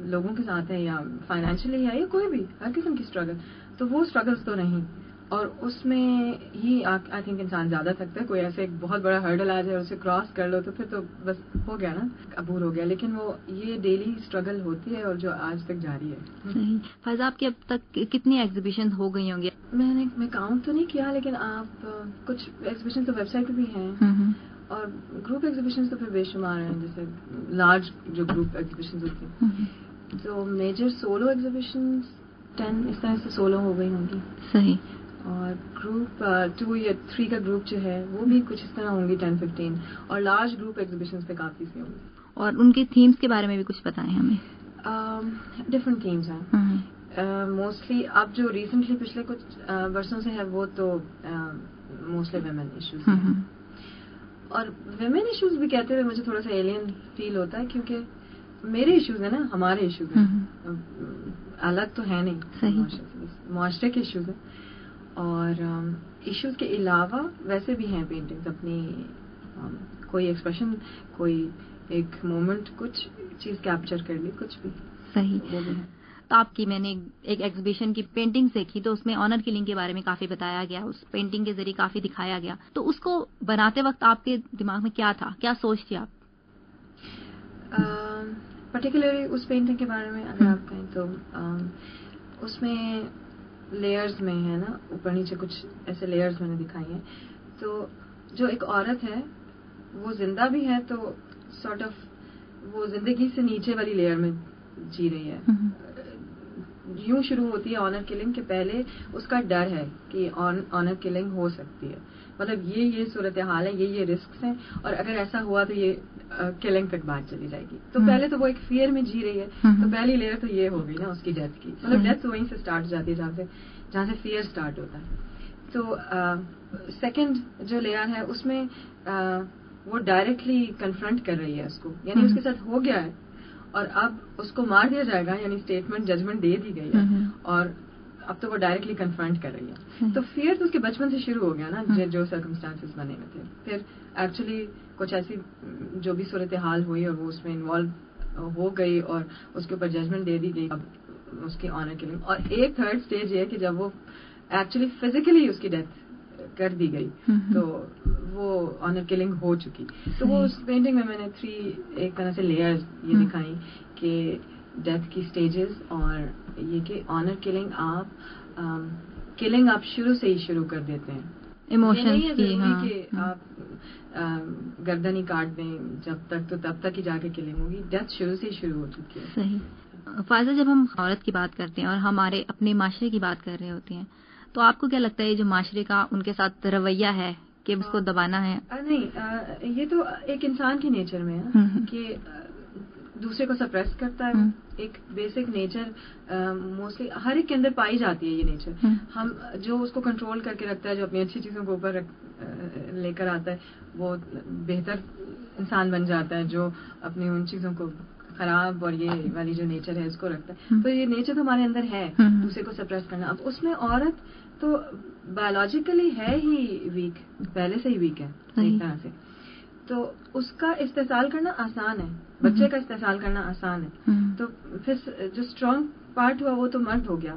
لوگوں کے ساتھ ہے یا فائنینشلی ہے, یا کوئی بھی ہر قسم کی اسٹرگل. تو وہ اسٹرگلس تو نہیں, اور اس میں ہی آئی تھنک انسان زیادہ تھکتا ہے. کوئی ایسے ایک بہت بڑا ہرڈل آ جائے اور اسے کراس کر لو تو پھر تو بس ہو گیا نا, عبور ہو گیا. لیکن وہ یہ ڈیلی اسٹرگل ہوتی ہے اور جو آج تک جاری ہے. صحیح. فائزہ, آپ کی اب تک کتنی ایگزیبیشن ہو گئی ہوں گی؟ میں کاؤنٹ تو نہیں کیا, لیکن آپ کچھ ایگزیبیشن تو ویب سائٹ پہ بھی ہیں, اور گروپ ایگزیبیشن تو پھر بے شمار ہیں, جیسے لارج جو گروپ ایگزیبیشن ہوتی ہیں. تو میجر سولو ایگزیبیشن 10 اس طرح سے سولو ہو گئی ہوں گی. صحیح. اور گروپ 2 یا 3 کا گروپ جو ہے وہ بھی کچھ اس طرح ہوں گی 10-15, اور لارج گروپ ایگزیبیشن پہ کافی سی ہوں گی. اور ان کے تھیمز کے بارے میں بھی کچھ بتائیں ہمیں. ڈفرنٹ تھیمز ہیں موسٹلی. اب جو ریسنٹلی پچھلے کچھ برسوں سے ہے وہ تو موسٹلی ویمن ایشوز ہیں. اور ویمن ایشوز بھی کہتے ہوئے مجھے تھوڑا سا ایلین فیل ہوتا ہے, کیونکہ میرے ایشوز ہیں نا, ہمارے ایشوز ہیں, الگ تو ہے نہیں, معاشرے کے ایشوز ہیں. اور ایشوز کے علاوہ ویسے بھی ہیں پینٹنگز اپنی, کوئی ایکسپریشن, کوئی ایک مومنٹ, کچھ چیز کیپچر کر لی, کچھ بھی. صحیح. وہ بھی ہے. تو آپ کی میں نے ایک ایگزیبیشن کی پینٹنگ دیکھی, تو اس میں آنر کلنگ کے بارے میں کافی بتایا گیا, اس پینٹنگ کے ذریعے کافی دکھایا گیا. تو اس کو بناتے وقت آپ کے دماغ میں کیا تھا, کیا سوچ تھی آپ؟ پرٹیکولرلی اس پینٹنگ کے بارے میں اگر آپ کہیں تو اس میں لیئرز میں ہے نا, اوپر نیچے کچھ ایسے لیئرز میں نے دکھائی ہیں. تو جو ایک عورت ہے وہ زندہ بھی ہے, تو سارٹ آف وہ زندگی سے نیچے والی لیئر میں جی رہی ہے. یوں شروع ہوتی ہے آنر کلنگ کہ پہلے اس کا ڈر ہے کہ آنر کلنگ ہو سکتی ہے, مطلب یہ صورتحال ہے, یہ رسکس ہیں, اور اگر ایسا ہوا تو یہ کلنگ تک بات چلی جائے گی. تو پہلے تو وہ ایک فیئر میں جی رہی ہے, تو پہلی لیئر تو یہ ہو گئی نا اس کی ڈیتھ کی, مطلب ڈیتھ وہیں سے اسٹارٹ جاتی ہے جہاں سے فیئر اسٹارٹ ہوتا ہے. تو سیکنڈ جو لیئر ہے اس میں وہ ڈائریکٹلی کنفرنٹ کر رہی ہے اس کو, یعنی اس کے ساتھ ہو گیا ہے اور اب اس کو مار دیا جائے گا, یعنی اسٹیٹمنٹ ججمنٹ دے دی گئی ہے, اور اب تو وہ ڈائریکٹلی کنفرنٹ کر رہی ہے. تو فیئر تو اس کے بچپن سے شروع ہو گیا نا, جو سرکمسٹانسز بنے ہوئے تھے. پھر ایکچولی کچھ ایسی جو بھی صورتحال ہوئی اور وہ اس میں انوالو ہو گئی اور اس کے اوپر ججمنٹ دے دی گئی, اب اس کی آنر کلنگ. اور ایک تھرڈ اسٹیج یہ ہے کہ جب وہ ایکچولی فزیکلی اس کی ڈیتھ کر دی گئی تو وہ آنر کلنگ ہو چکی. تو وہ اس پینٹنگ میں نے 3 ایک طرح سے لیئرز یہ دکھائی کہ ڈیتھ کی سٹیجز, اور یہ کہ آنر کلنگ آپ شروع سے ہی شروع کر دیتے ہیں, ایموشنز کی, کہ آپ گردن ہی کاٹ دیں جب تک تو تب تک ہی جا کے کلنگ ہوگی. ڈیتھ شروع سے ہی شروع ہو چکی ہے. صحیح. فائزہ، جب ہم عورت کی بات کرتے ہیں اور ہمارے اپنے معاشرے کی بات کر رہے ہوتے ہیں تو آپ کو کیا لگتا ہے جو معاشرے کا ان کے ساتھ رویہ ہے کہ اس کو دبانا ہے؟ نہیں، یہ تو ایک انسان کی نیچر میں ہے کہ دوسرے کو سپریس کرتا ہے. ایک بیسک نیچر موسٹلی ہر ایک کے اندر پائی جاتی ہے یہ نیچر. ہم جو اس کو کنٹرول کر کے رکھتا ہے، جو اپنی اچھی چیزوں کو اوپر لے کر آتا ہے، وہ بہتر انسان بن جاتا ہے. جو اپنی ان چیزوں کو خراب اور یہ والی جو نیچر ہے اس کو رکھتا ہے، تو یہ نیچر تو ہمارے اندر ہے دوسرے کو سپریس کرنا. اب اس میں عورت تو بایولوجیکلی ہے ہی ویک، پہلے سے ہی ویک ہے ایک طرح سے. تو اس کا استحصال کرنا آسان ہے، بچے کا استحصال کرنا آسان ہے. تو پھر جو اسٹرانگ پارٹ ہوا وہ تو مرد ہو گیا،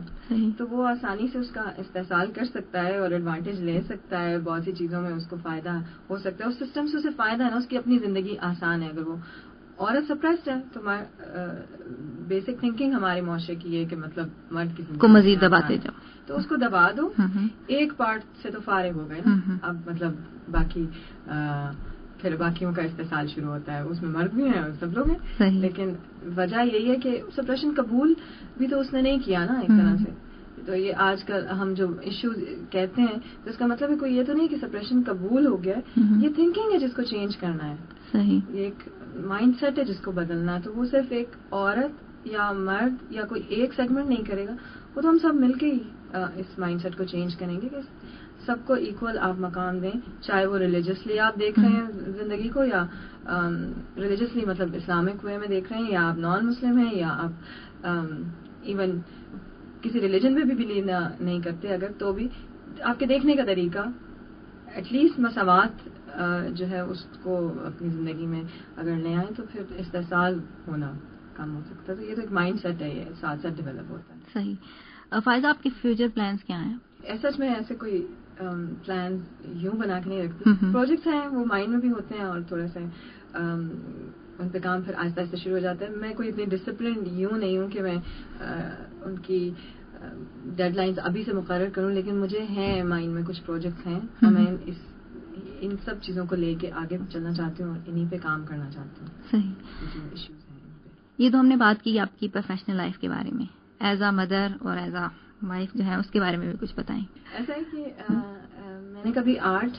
تو وہ آسانی سے اس کا استحصال کر سکتا ہے اور ایڈوانٹیج لے سکتا ہے. بہت سی چیزوں میں اس کو فائدہ ہو سکتا ہے. اس سسٹم سے اسے فائدہ ہے نا، اس کی اپنی زندگی آسان ہے. اگر وہ عورت سپریسڈ ہے تو بیسک تھنکنگ ہمارے معاشرے کی ہے کہ مطلب مرد کی زندگی کو مزید دباتے جاؤ، تو اس کو دبا دو. ایک پارٹ سے تو فارغ ہو گئے نا. اب مطلب باقی پھر باقیوں کا استحصال شروع ہوتا ہے. اس میں مرد بھی ہیں اور سب لوگ ہیں. لیکن وجہ یہی ہے کہ سپریشن قبول بھی تو اس نے نہیں کیا نا ایک طرح سے. تو یہ آج کل ہم جو ایشو کہتے ہیں تو اس کا مطلب ہے کوئی یہ تو نہیں کہ سپریشن قبول ہو گیا. یہ تھنکنگ ہے جس کو چینج کرنا ہے. یہ ایک مائنڈ سیٹ ہے جس کو بدلنا ہے. تو وہ صرف ایک عورت یا مرد یا کوئی ایک سیگمنٹ نہیں کرے گا، وہ تو ہم سب مل کے ہی اس مائنڈ سیٹ کو چینج کریں گے کہ سب کو ایکول آپ مقام دیں. چاہے وہ ریلیجسلی آپ دیکھ رہے ہیں زندگی کو، یا ریلیجسلی مطلب اسلامک وے میں دیکھ رہے ہیں، یا آپ نان مسلم ہیں، یا آپ ایون کسی ریلیجن میں بھی بلیو نہیں کرتے اگر، تو بھی آپ کے دیکھنے کا طریقہ ایٹ لیسٹ مساوات جو ہے اس کو اپنی زندگی میں اگر لے آئیں تو پھر استحصال ہونا کم ہو سکتا ہے. تو یہ تو ایک مائنڈ سیٹ ہے، یہ ساتھ ساتھ ڈیولپ ہوتا ہے. صحیح. فائزہ، آپ کے فیوچر پلانس کیا ہیں؟ سچ میں ایسے کوئی پلان یوں بنا کے نہیں رکھتی. پروجیکٹس ہیں وہ مائنڈ میں بھی ہوتے ہیں اور تھوڑا سا ان پہ کام پھر آہستہ آہستہ شروع ہو جاتا ہے. میں کوئی اتنی ڈسپلن یوں نہیں ہوں کہ میں ان کی ڈیڈ لائنز ابھی سے مقرر کروں، لیکن مجھے ہیں مائنڈ میں کچھ پروجیکٹس ہیں اور میں ان سب چیزوں کو لے کے آگے چلنا چاہتی ہوں اور انہی پہ کام کرنا چاہتی ہوں. صحیح. جو ایشوز ہیں ان پہ. یہ تو ہم نے بات کی آپ کی پروفیشنل لائف کے بارے میں، ایز اے مدر اور ایز اے وائف جو ہے اس کے بارے میں بھی کچھ بتائیں. ایسا ہے کہ میں نے کبھی آرٹ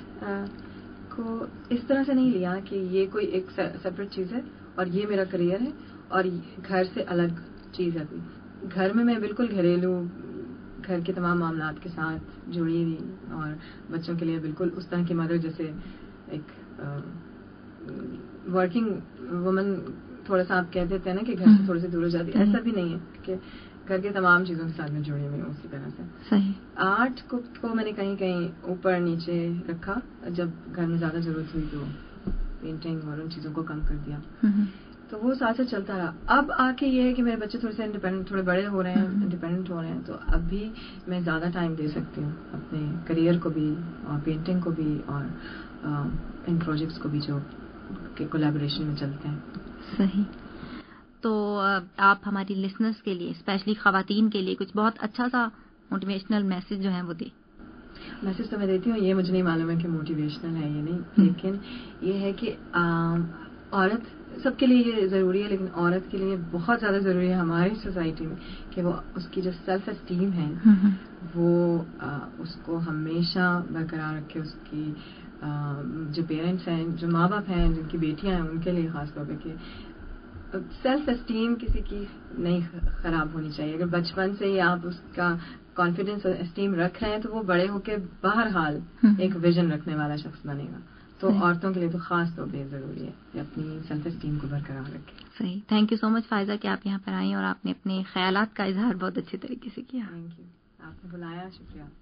کو اس طرح سے نہیں لیا کہ یہ کوئی ایک سیپریٹ چیز ہے اور یہ میرا کریئر ہے اور گھر سے الگ چیز ہے. گھر میں بالکل گھریلو، گھر کے تمام معاملات کے ساتھ جڑی ہوئی اور بچوں کے لیے بالکل اس طرح کی مدر جیسے ایک ورکنگ وومن تھوڑا سا آپ کہہ دیتے ہیں نا کہ گھر سے تھوڑے سے دور ہو جاتی ہے. ایسا بھی نہیں ہے کہ گھر کے تمام چیزوں کے ساتھ میں جڑی ہوئی ہوں اسی طرح سے. صحیح. آرٹ کو میں نے کہیں اوپر نیچے رکھا. جب گھر میں زیادہ ضرورت ہوئی تو پینٹنگ اور ان چیزوں کو کم کر دیا. تو وہ ساتھ ساتھ چلتا رہا. اب آ کے یہ ہے کہ میرے بچے تھوڑے سے انڈیپینڈنٹ، تھوڑے بڑے ہو رہے ہیں، انڈیپینڈنٹ ہو رہے ہیں، تو اب بھی میں زیادہ ٹائم دے سکتی ہوں اپنے کریئر کو بھی اور پینٹنگ کو بھی اور ان پروجیکٹس کو بھی جو کہ کولیبوریشن میں چلتے ہیں. صحیح. تو آپ ہماری لسنرز کے لیے، اسپیشلی خواتین کے لیے، کچھ بہت اچھا سا موٹیویشنل میسج جو ہے وہ دیں. میسج تو میں دیتی ہوں، یہ مجھے نہیں معلوم ہے کہ موٹیویشنل ہے یہ نہیں، لیکن یہ ہے کہ عورت سب کے لیے یہ ضروری ہے، لیکن عورت کے لیے بہت زیادہ ضروری ہے ہماری سوسائٹی میں کہ وہ اس کی جو سیلف اسٹیم ہے وہ اس کو ہمیشہ برقرار رکھے. اس کی جو پیرنٹس ہیں، جو ماں باپ ہیں، جن کی بیٹیاں ہیں، ان کے لیے خاص طور پہ کہ سیلف اسٹیم کسی کی نہیں خراب ہونی چاہیے. اگر بچپن سے ہی آپ اس کا کانفیڈینس اور اسٹیم رکھ رہے ہیں تو وہ بڑے ہو کے بہرحال ایک ویژن رکھنے والا شخص بنے گا. تو عورتوں کے لیے تو خاص طور پہ ضروری ہے کہ اپنی سیلف اسٹیم کو برقرار رکھیں. صحیح. تھینک یو سو مچ فائزہ کہ آپ یہاں پر آئیں اور آپ نے اپنے خیالات کا اظہار بہت اچھے طریقے سے کیا. Thank you. آپ نے بلایا، شکریہ آپ کا.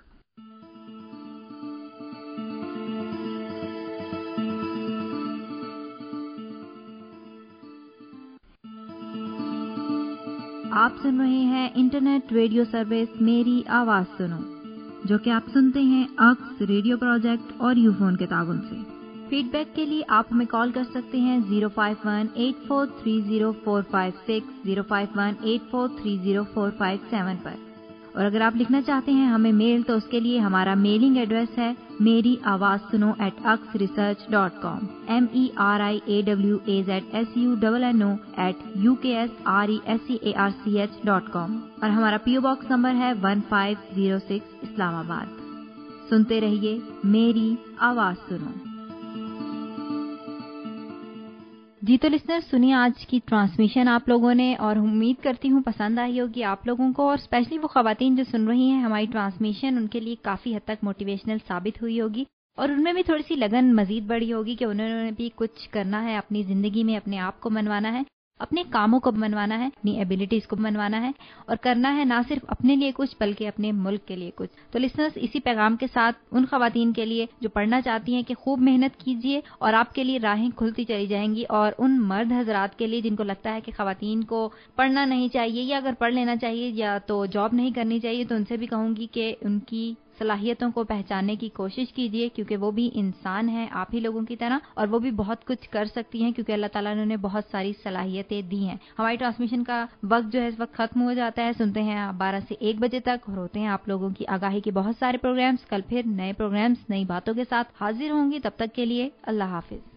آپ سن رہے ہیں انٹرنیٹ ریڈیو سروس میری آواز سنو، جو کہ آپ سنتے ہیں اکس ریڈیو پروجیکٹ اور یو فون کے تعاون سے. فیڈ بیک کے لیے آپ ہمیں کال کر سکتے ہیں 051-8430-456 051-8430-457 پر، اور اگر آپ لکھنا چاہتے ہیں ہمیں میل تو اس کے لیے ہمارا میلنگ ایڈریس ہے میری آواز سنو @uksresearch.com merawazsuno@uksresearch.com اور ہمارا PO باکس نمبر ہے 1506 اسلام آباد۔ سنتے رہیے میری آواز سنو۔ جی تو لسنر سنیے آج کی ٹرانسمیشن آپ لوگوں نے، اور امید کرتی ہوں پسند آئی ہوگی آپ لوگوں کو، اور اسپیشلی وہ خواتین جو سن رہی ہیں ہماری ٹرانسمیشن، ان کے لیے کافی حد تک موٹیویشنل ثابت ہوئی ہوگی، اور ان میں بھی تھوڑی سی لگن مزید بڑھی ہوگی کہ انہوں نے بھی کچھ کرنا ہے اپنی زندگی میں، اپنے آپ کو منوانا ہے، اپنے کاموں کو منوانا ہے، اپنی ایبیلٹیز کو منوانا ہے، اور کرنا ہے نہ صرف اپنے لیے کچھ بلکہ اپنے ملک کے لیے کچھ۔ تو لسنرز اسی پیغام کے ساتھ ان خواتین کے لیے جو پڑھنا چاہتی ہیں کہ خوب محنت کیجئے اور آپ کے لیے راہیں کھلتی چلی جائیں گی، اور ان مرد حضرات کے لیے جن کو لگتا ہے کہ خواتین کو پڑھنا نہیں چاہیے یا اگر پڑھ لینا چاہیے یا تو جاب نہیں کرنی چاہیے، تو ان سے بھی کہوں گی کہ ان کی صلاحیتوں کو پہچاننے کی کوشش کیجئے، کیونکہ وہ بھی انسان ہیں آپ ہی لوگوں کی طرح، اور وہ بھی بہت کچھ کر سکتی ہیں کیونکہ اللہ تعالیٰ نے انہیں بہت ساری صلاحیتیں دی ہیں۔ ہماری ٹرانسمیشن کا وقت جو ہے اس وقت ختم ہو جاتا ہے، سنتے ہیں 12 سے 1 بجے تک، اور ہوتے ہیں آپ لوگوں کی آگاہی کے بہت سارے پروگرامز۔ کل پھر نئے پروگرامز نئی باتوں کے ساتھ حاضر ہوں گی، تب تک کے لیے اللہ حافظ۔